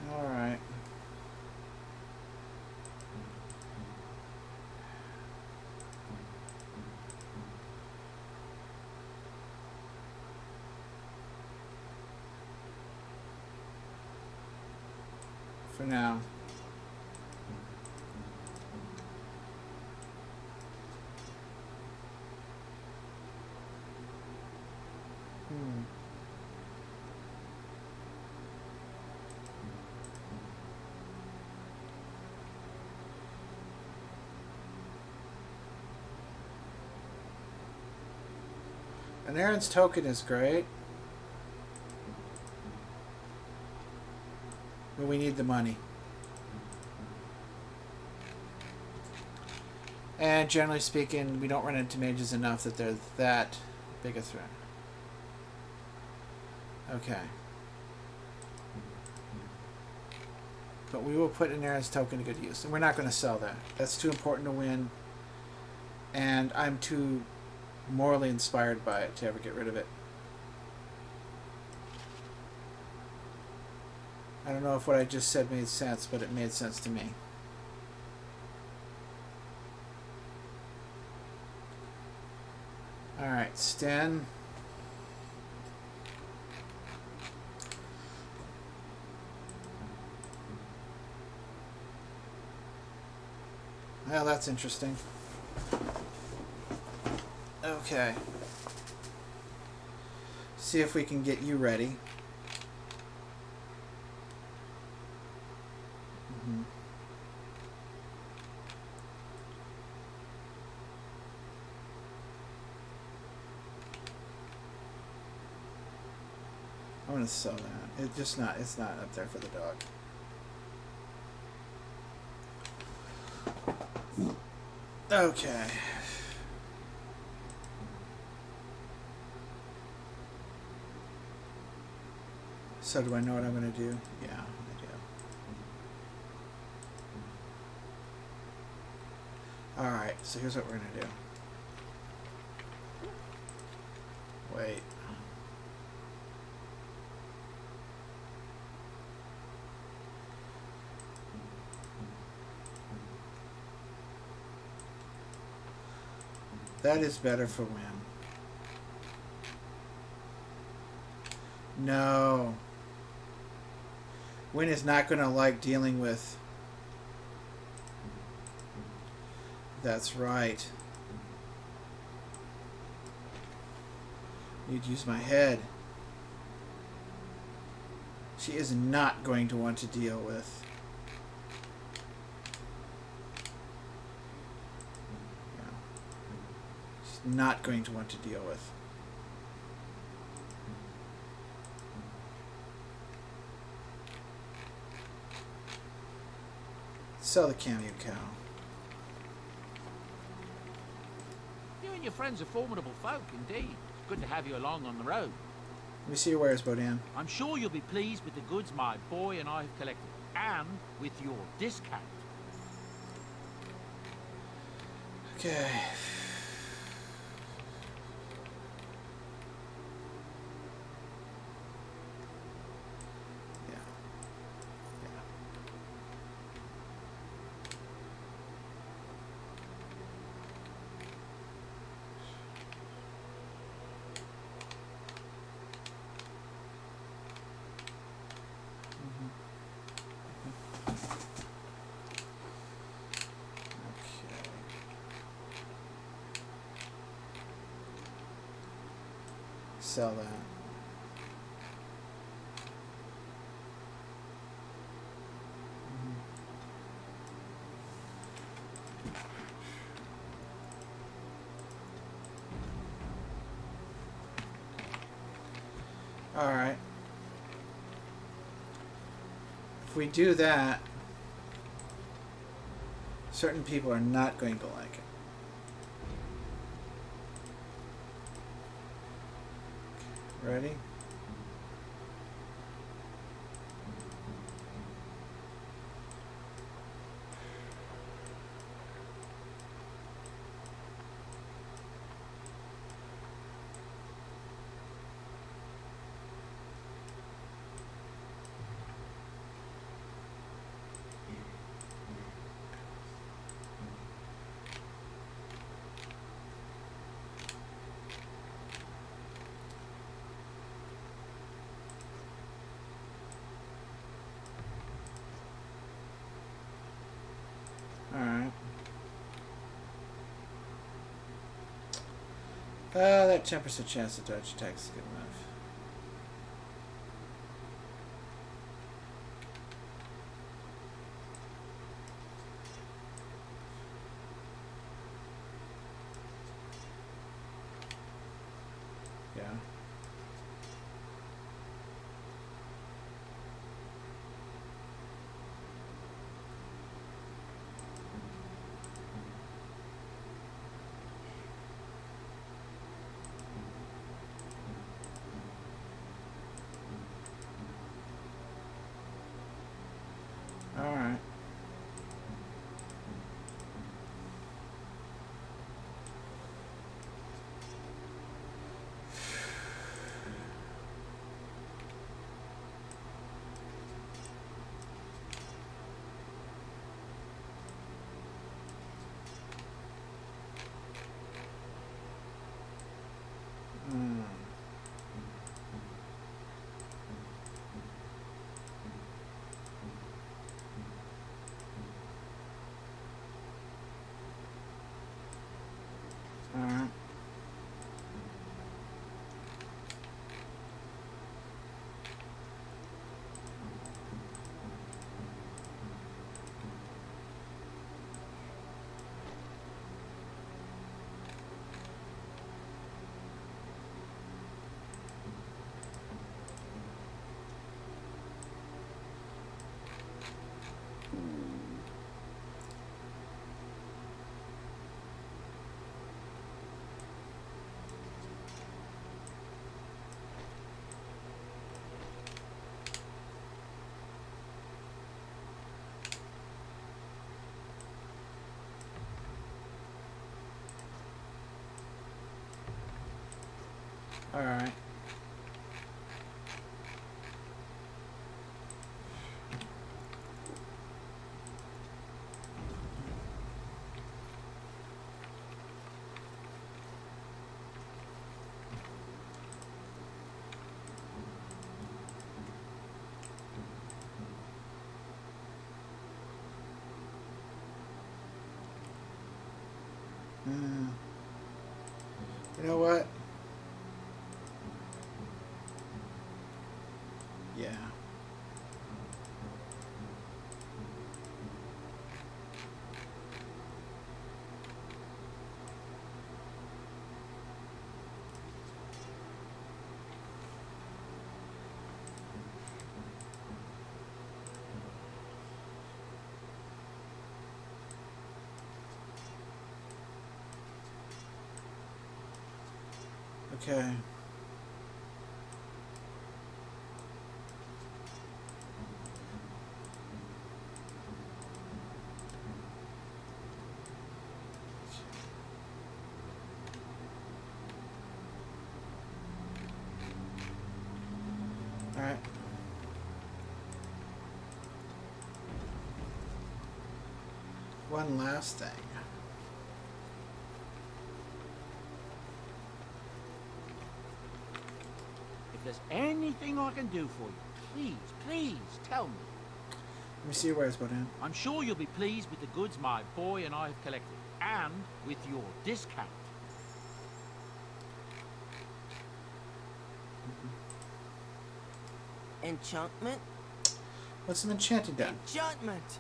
All right. For now. An Aaron's token is great. But we need the money. And generally speaking, we don't run into mages enough that they're that big a threat. Okay. But we will put an Aaron's token to good use. And we're not going to sell that. That's too important to win. And I'm too morally inspired by it to ever get rid of it. I don't know if what I just said made sense, but it made sense to me. Alright, Sten. Well, that's interesting. Okay. See if we can get you ready. I'm gonna sell that. It's not up there for the dog. Okay. So do I know what I'm gonna do? Yeah, I do. Alright, so here's what we're gonna do. Wait. That is better for when. No. Wynne is not going to like dealing with... That's right. Need to use my head. She is not going to want to deal with... not going to want to deal with. Sell the cameo cow. You and your friends are formidable folk, indeed. It's good to have you along on the road. Let me see your wares, Bodan. I'm sure you'll be pleased with the goods my boy and I have collected, and with your discount. Okay. Sell that. All right. If we do that, certain people are not going to like it. Ready? Alright. That 10% chance to dodge attacks is good enough. Yeah. Alright. Alright. Alright. You know what? Yeah. Okay. Alright. One last thing. If there's anything I can do for you, please tell me. Let me see your wares, Bodan. I'm sure you'll be pleased with the goods my boy and I have collected, and with your discount. Enchantment? What's some enchanting done? Enchantment!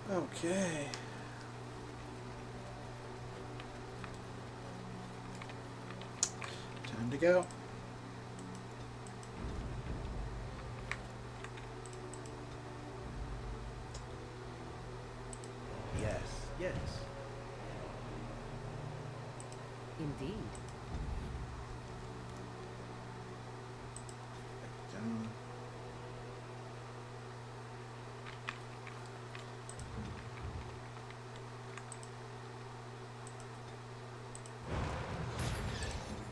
Okay. Time to go. Yes, yes. Indeed. Down.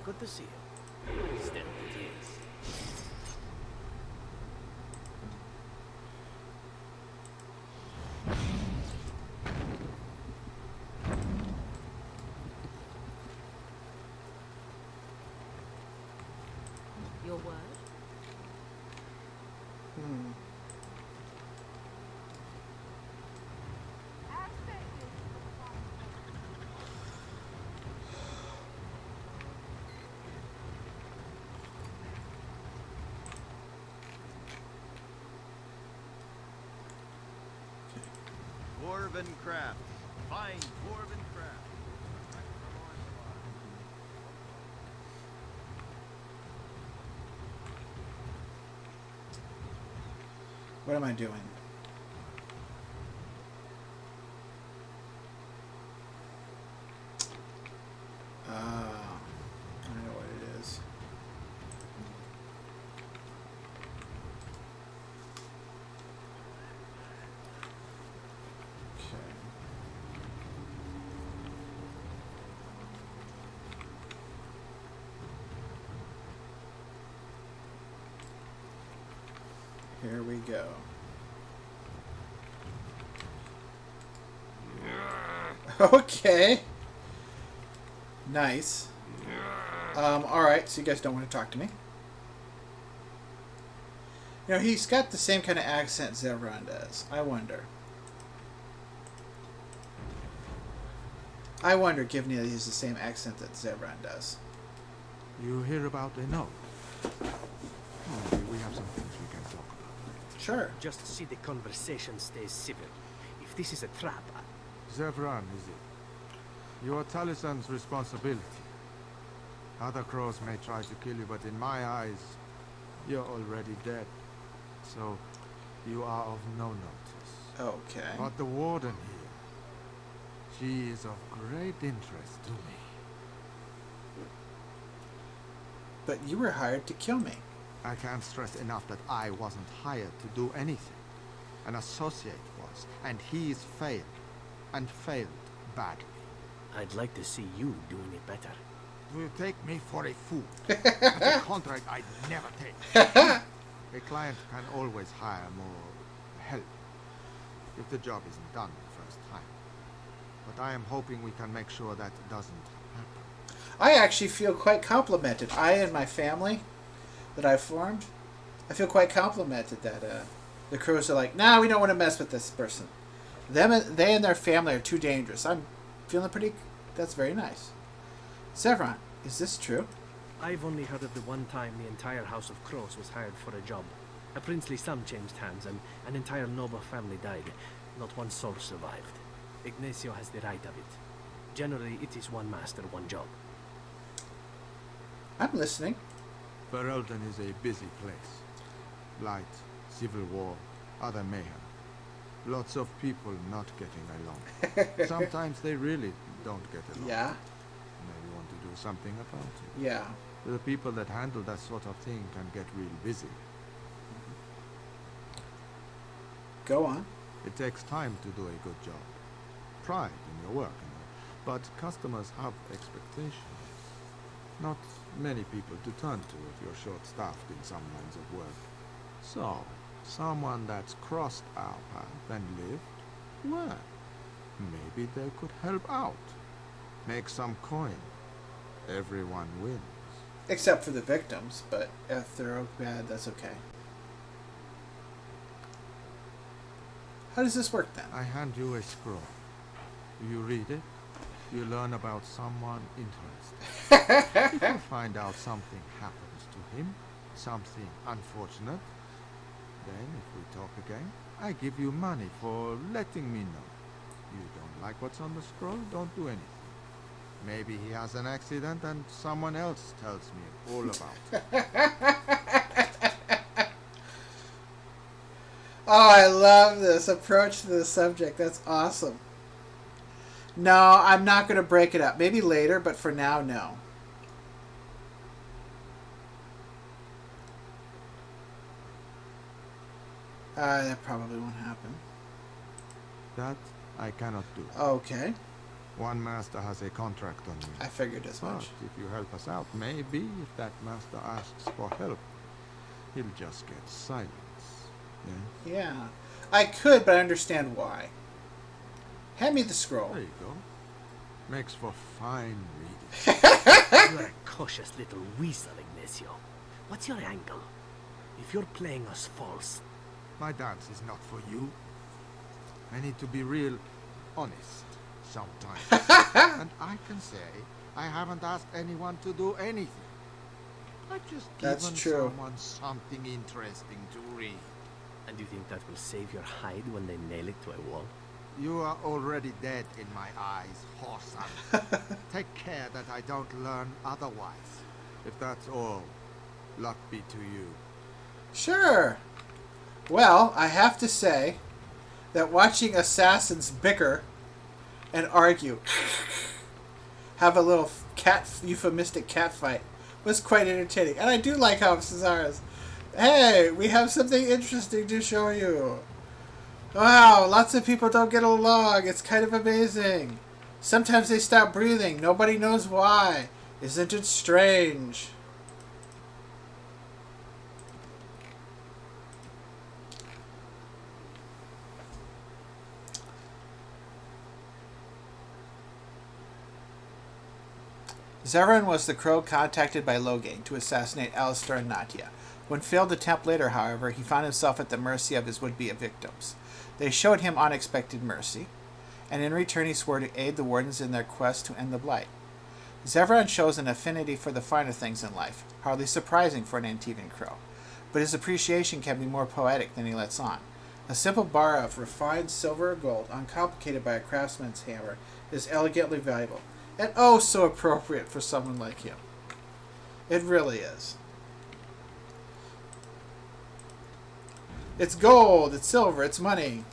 Good to see you. Still, it is. Your word? Hmm. Dwarven craft. Fine dwarven craft. What am I doing? I know what it is. Okay. Here we go. Okay. Nice. Alright, so you guys don't want to talk to me. You know, he's got the same kind of accent Zevran does. I wonder, given that he has the same accent that Zevran does. You hear about the note? Maybe we have some things we can talk about. Sure. Just see the conversation stays civil. If this is a trap, Zevran, is it? Your Talisman's responsibility. Other crows may try to kill you, but in my eyes, you're already dead. So, you are of no notice. Okay. But the warden here, she is of great interest to me. But you were hired to kill me. I can't stress enough that I wasn't hired to do anything. An associate was, and he's failed. And failed badly. I'd like to see you doing it better. Do you take me for a fool? That's a contract I'd never take. A client can always hire more help if the job isn't done the first time. But I am hoping we can make sure that doesn't happen. I actually feel quite complimented. I and my family that I've formed, I feel quite complimented that the crows are like, nah, we don't want to mess with this person. They and their family are too dangerous. I'm feeling pretty... That's very nice. Zevran, is this true? I've only heard of the one time the entire House of Crows was hired for a job. A princely son changed hands and an entire noble family died. Not one soul survived. Ignacio has the right of it. Generally, it is one master, one job. I'm listening. Ferelden is a busy place. Blight, civil war, other mayhem. Lots of people not getting along. Sometimes they really don't get along. Yeah. Maybe want to do something about it. Yeah. The people that handle that sort of thing can get real busy. Go on. It takes time to do a good job. Pride in your work, but customers have expectations. Not many people to turn to if you're short-staffed in some lines of work. So, someone that's crossed our path and lived, well, maybe they could help out. Make some coin. Everyone wins. Except for the victims, but if they're bad, that's okay. How does this work then? I hand you a scroll. You read it, you learn about someone interesting. If you find out something happens to him, something unfortunate, then if we talk again, I give you money for letting me know. You don't like what's on the scroll, don't do anything. Maybe he has an accident and someone else tells me all about it. Oh, I love this approach to the subject. That's awesome. No, I'm not going to break it up. Maybe later, but for now, no. That probably won't happen. That I cannot do. Okay. One master has a contract on you. I figured as much. But if you help us out, maybe if that master asks for help, he'll just get silence. Yeah? Yeah. I could, but I understand why. Hand me the scroll. There you go. Makes for fine reading. You're a cautious little weasel, Ignacio. What's your angle? If you're playing us false... My dance is not for you. I need to be real honest sometimes. And I can say I haven't asked anyone to do anything. I've just given someone something interesting to read. And you think that will save your hide when they nail it to a wall? You are already dead in my eyes, whoreson. Take care that I don't learn otherwise. If that's all, luck be to you. Sure. Well, I have to say that watching assassins bicker and argue, have a little euphemistic cat fight, was quite entertaining. And I do like how Cesara's, hey, we have something interesting to show you. Wow, lots of people don't get along. It's kind of amazing. Sometimes they stop breathing. Nobody knows why. Isn't it strange? Zevran was the crow contacted by Loghain to assassinate Alistair and Natia. When failed attempt later, however, he found himself at the mercy of his would-be victims. They showed him unexpected mercy, and in return he swore to aid the wardens in their quest to end the blight. Zevran shows an affinity for the finer things in life, hardly surprising for an Antivan crow, but his appreciation can be more poetic than he lets on. A simple bar of refined silver or gold, uncomplicated by a craftsman's hammer, is elegantly valuable, and oh so appropriate for someone like him. It really is. It's gold, it's silver, it's money.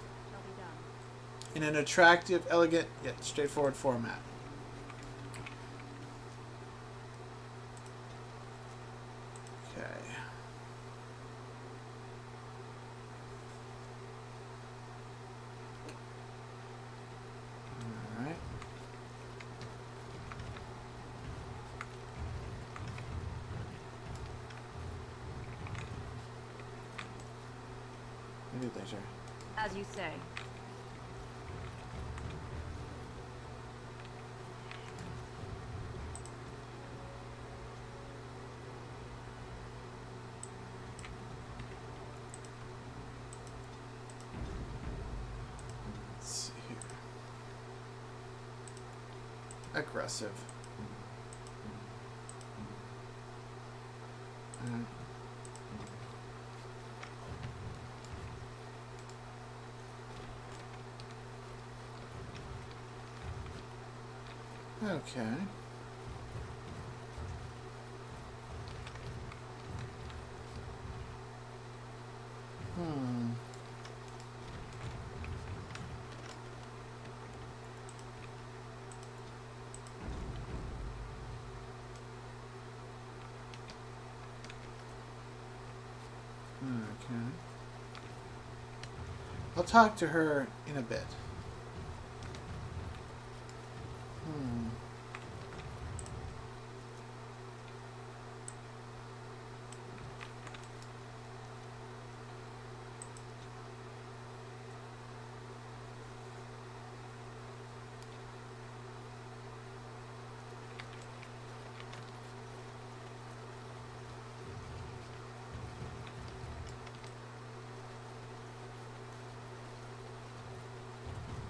In an attractive, elegant, yet straightforward format. Okay. Alright. enter. As you say. Let's see here. Aggressive. Okay. Okay. I'll talk to her in a bit.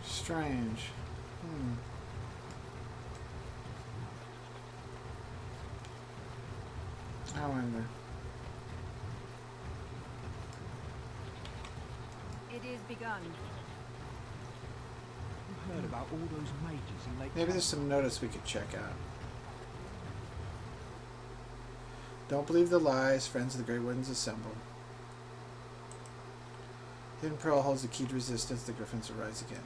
Strange. I wonder. It is begun. You heard about all those mages in Lake Maybe there's some notice we could check out. Don't believe the lies, friends of the Great Winds assemble. Hidden Pearl holds the key to resistance, the Griffins will rise again.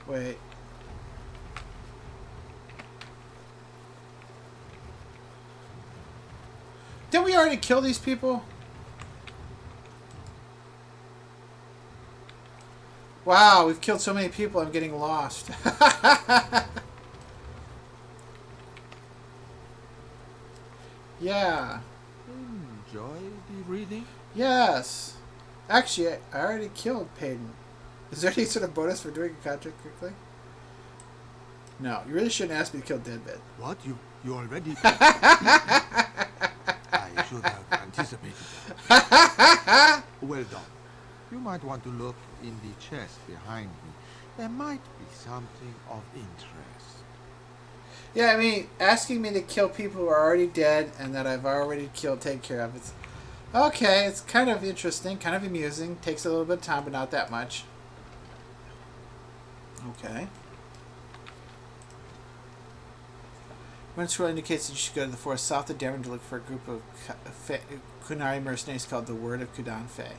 Wait. Didn't we already kill these people? Wow, we've killed so many people, I'm getting lost. Yeah. Enjoy the reading? Yes. Actually, I already killed Payton. Is there any sort of bonus for doing a contract quickly? No, you really shouldn't ask me to kill Deadbed. What? You already... I should have anticipated that. Well done. You might want to look in the chest behind me. There might be something of interest. Yeah, I mean, asking me to kill people who are already dead and that I've already killed, take care of. It's okay. It's kind of interesting, kind of amusing. Takes a little bit of time, but not that much. Okay. One scroll indicates that you should go to the forest south of Denerium to look for a group of Kunari mercenaries called the Word of Kudan Fey.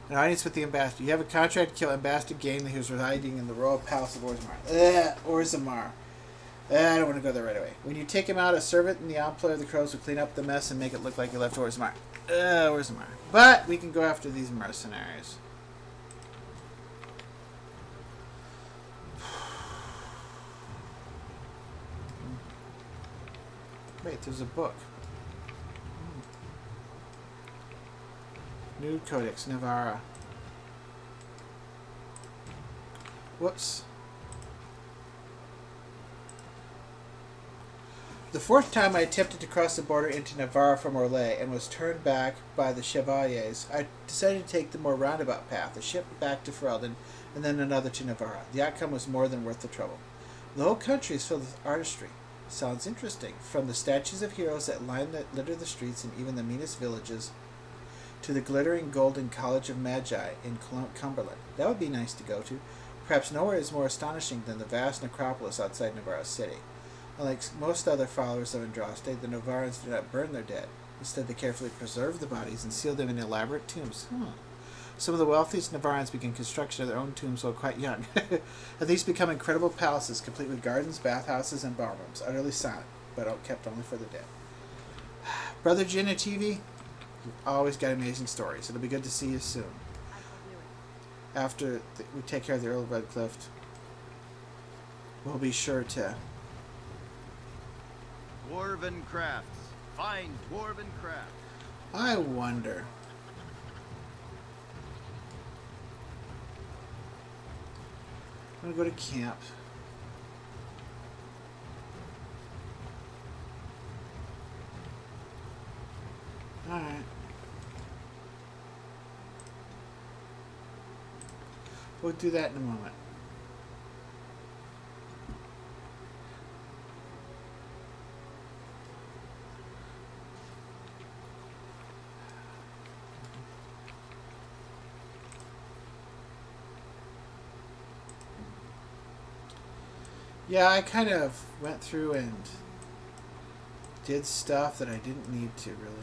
An audience with the ambassador. You have a contract to kill Ambassador Gang who is residing in the royal palace of Orzammar. Orzammar. I don't want to go there right away. When you take him out, a servant in the employ of the crows will clean up the mess and make it look like you left Orzammar. Orzammar. But we can go after these mercenaries. Wait, there's a book. New Codex Navarra. Whoops. The fourth time I attempted to cross the border into Navarra from Orlais and was turned back by the Chevaliers, I decided to take the more roundabout path, a ship back to Ferelden, and then another to Navarra. The outcome was more than worth the trouble. The whole country is filled with artistry. Sounds interesting. From the statues of heroes that litter the streets in even the meanest villages, to the glittering golden College of Magi in Cumberland. That would be nice to go to. Perhaps nowhere is more astonishing than the vast necropolis outside Navarra city. Unlike most other followers of Andraste, the Navarrans do not burn their dead. Instead, they carefully preserve the bodies and seal them in elaborate tombs. Some of the wealthiest Navarrans began construction of their own tombs while quite young. And these become incredible palaces, complete with gardens, bathhouses, and ballrooms, utterly silent, but kept only for the dead. Brother Genetivi, you've always got amazing stories. It'll be good to see you soon. After we take care of the Earl of Redcliffe, we'll be sure to... Dwarven crafts. Fine dwarven craft. I wonder. I'm gonna go to camp. Alright. We'll do that in a moment. Yeah, I kind of went through and did stuff that I didn't need to, really.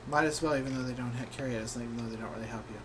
Might as well, even though they don't carry it, even though they don't really help you.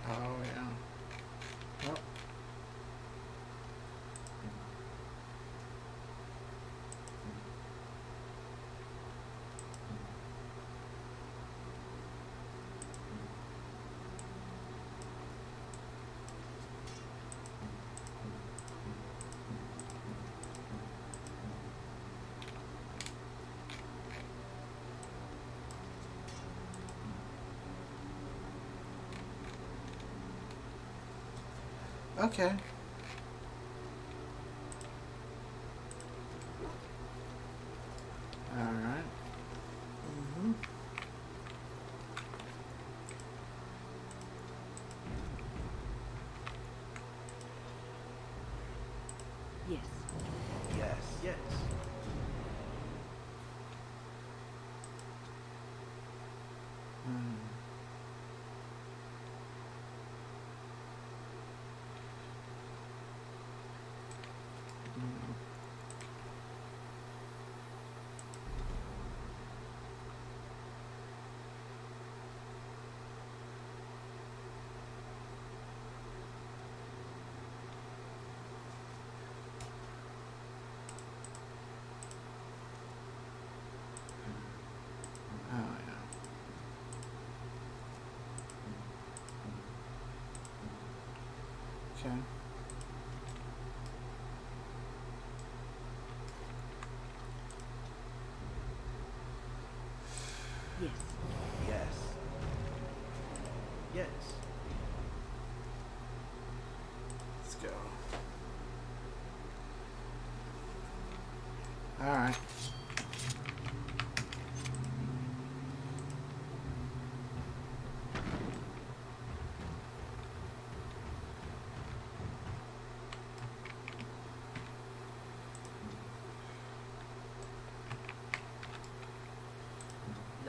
Oh, yeah. Oh. Okay. All right. Mm-hmm. Yes. Yes. Yes. Oh, yeah. Okay. Yes. Yes. Yes. Let's go. All right.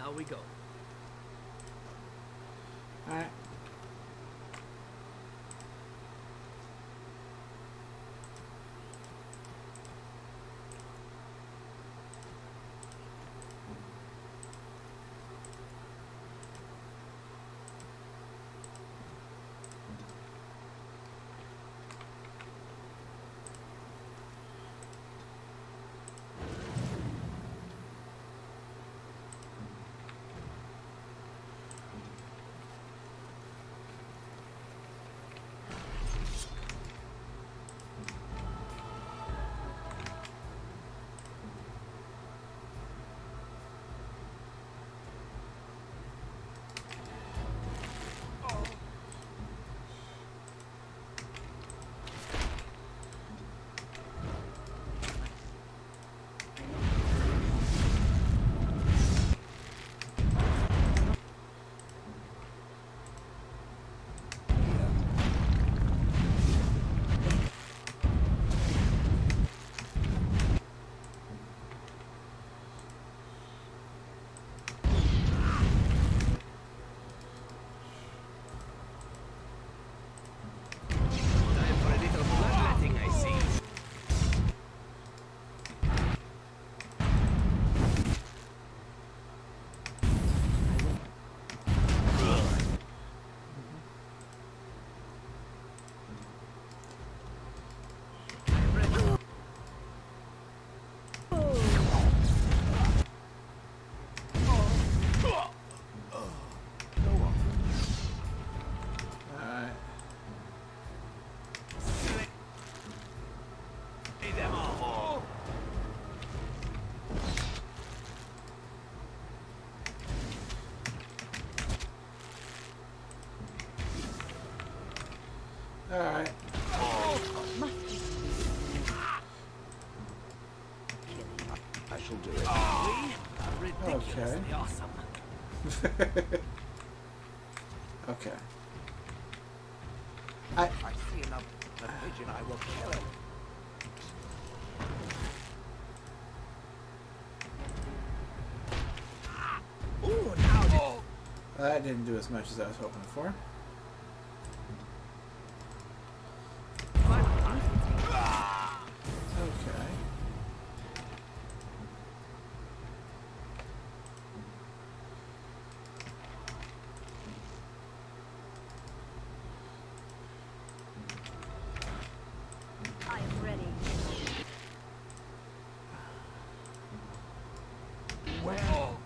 Now we go. Alright. Alright. I shall do it. Okay. Awesome. Okay. I see enough pigeon, I will kill it. Ooh, now that didn't do as much as I was hoping for. Okay. I am ready. Well.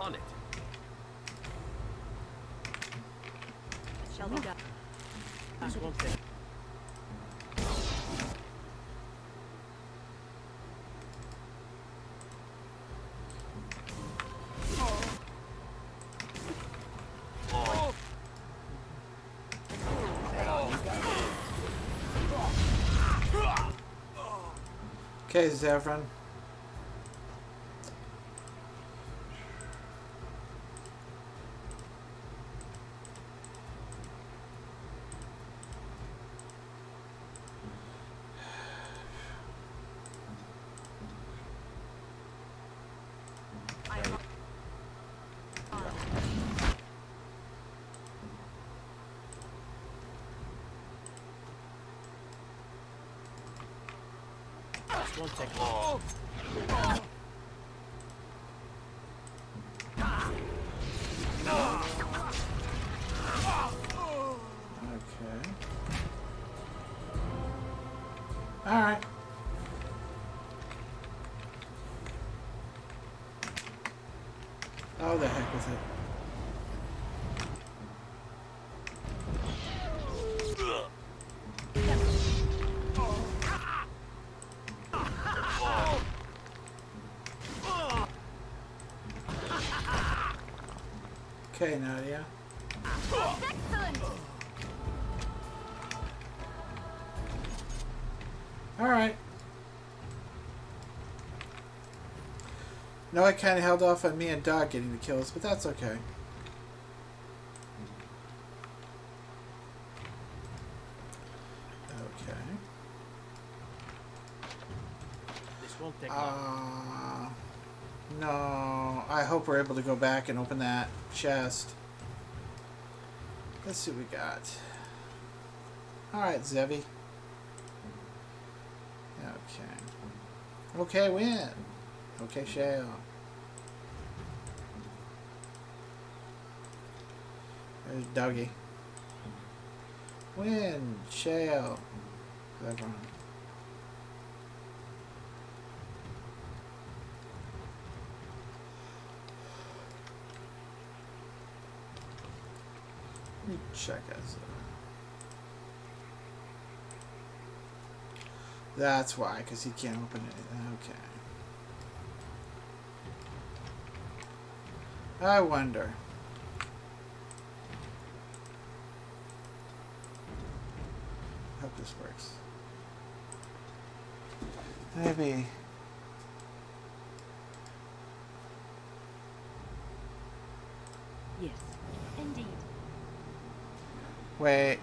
On it. Shall we go? This won't take. Okay, Zevran. This won't take long. Okay. Alright. Oh, the heck with it. Okay, Natia. Excellent. Alright. No, I kind of held off on me and Dog getting the kills, but that's okay. Okay. This won't take long. No. I hope we're able to go back and open that chest. Let's see what we got. Alright, Zevi. Okay. Okay, Wynne. Okay, Shale. There's Dougie. Wynne, Shale. Zevran. Let me check us. That's why, because he can't open it. Okay. I wonder. Hope this works. Maybe. Yes, indeed. Wait.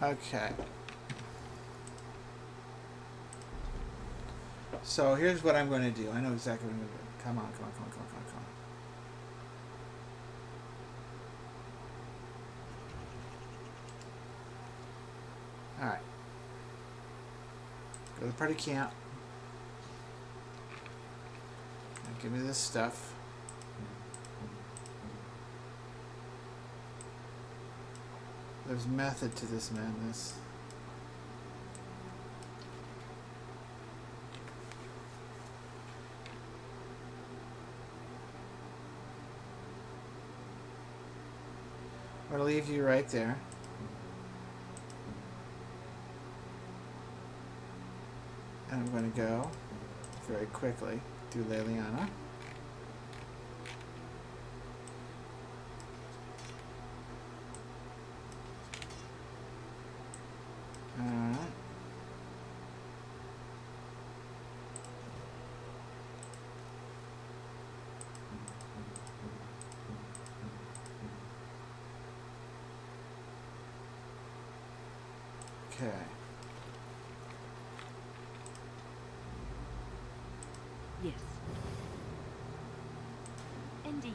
Okay. So here's what I'm going to do. I know exactly what I'm going to do. Come on, come on, come on, come on, come on, come on. Alright. Go to the party camp. Now give me this stuff. There's method to this madness. I'm going to leave you right there. And I'm going to go very quickly through Leliana. Alright. Okay. Yes. Indeed.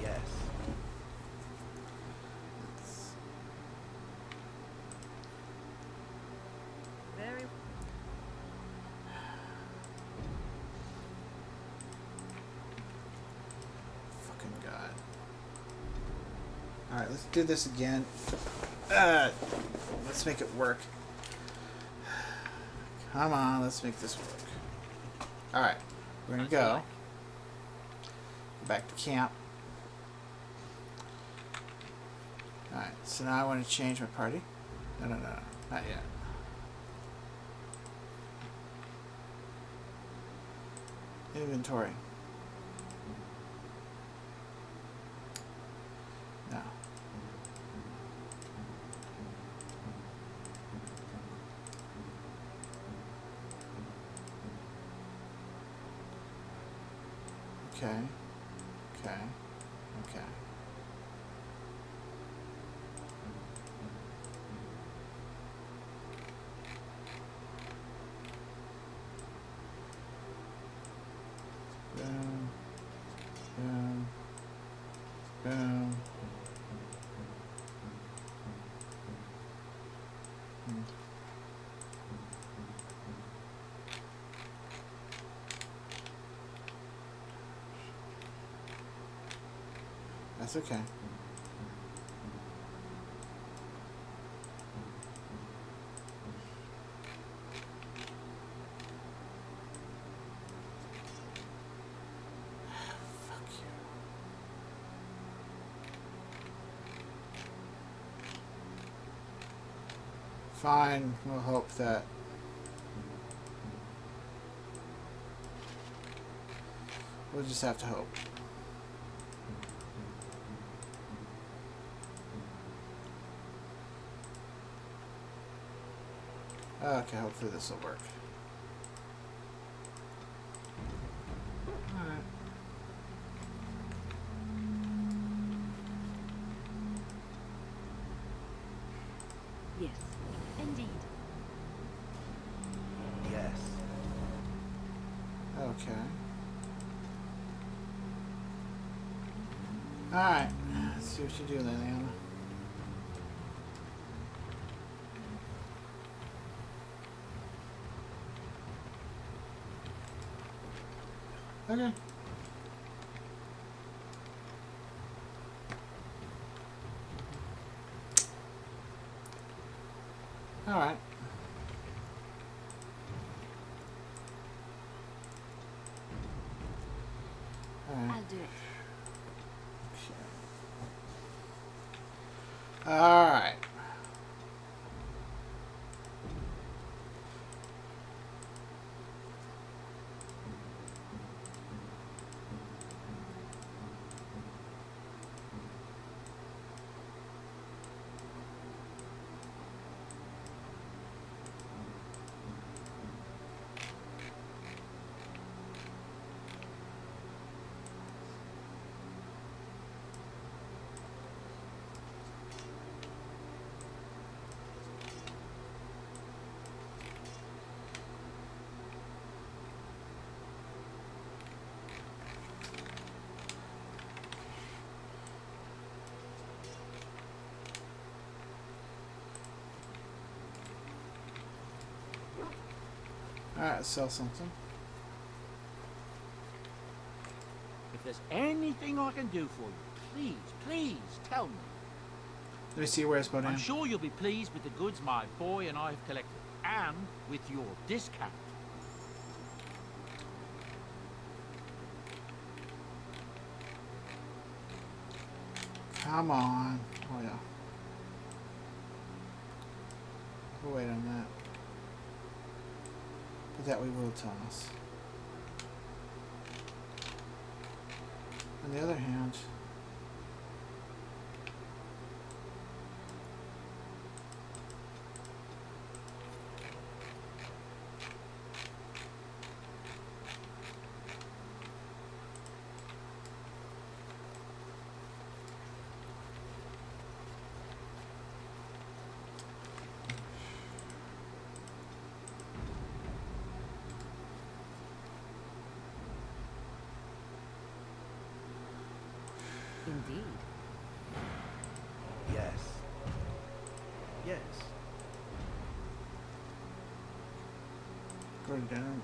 Yes. Very. Fucking God. Alright, let's do this again. Let's make it work. Come on, let's make this work. Alright, we're gonna go back to camp. Alright, so now I want to change my party. No, not yet. Inventory. No. Okay. Okay. Okay. Boom. Boom. Boom. That's okay. Fuck you. Fine, we'll hope that. We'll just have to hope. Okay, hopefully this will work. Alright. Yes. Indeed. Yes. Okay. Alright. Let's see what you do, Leliana. Okay. Alright. I'll do it. Alright. Alright, sell something. If there's anything I can do for you, please, please tell me. Let me see where it's about. I'm sure you'll be pleased with the goods my boy and I have collected, and with your discount. Come on. Oh yeah. We'll wait on that. But that we will toss. On the other hand, Indeed. Yes. Yes. go down.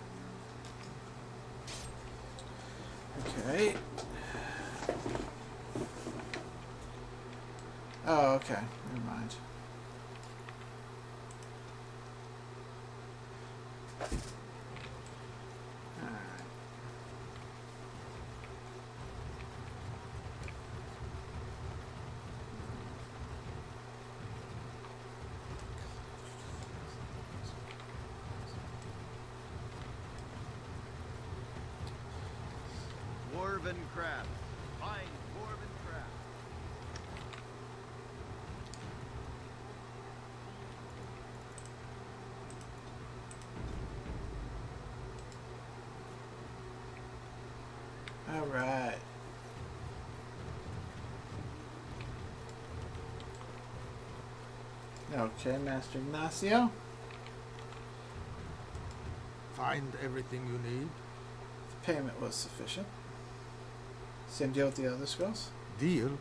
Okay. Oh, okay. Never mind. Alright. Dwarven craft. Fine dwarven craft. Alright. Okay, Master Ignacio. Find everything you need? The payment was sufficient. Same deal with the other scrolls? Deal?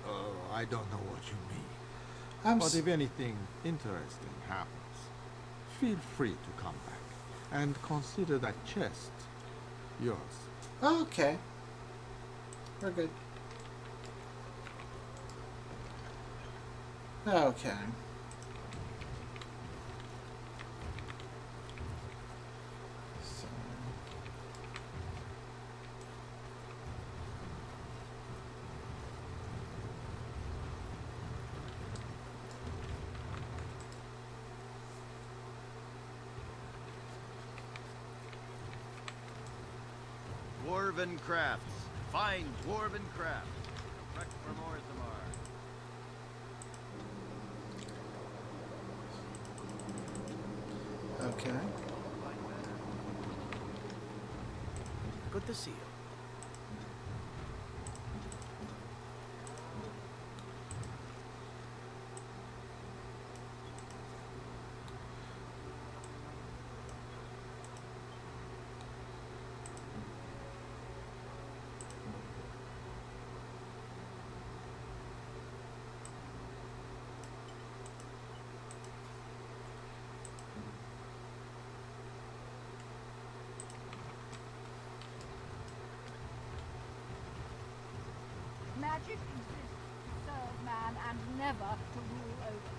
Oh, I don't know what you mean. But if anything interesting happens, feel free to come back and consider that chest yours. Okay. We're good. Okay. So. Dwarven crafts. Fine dwarven craft. Trek from Orthamar. Okay. Good to see you. Magic exists to serve man and never to rule over.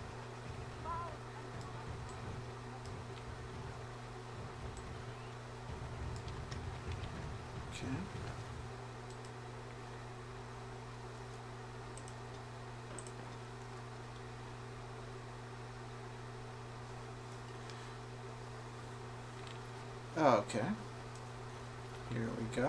Okay. Okay. Here we go.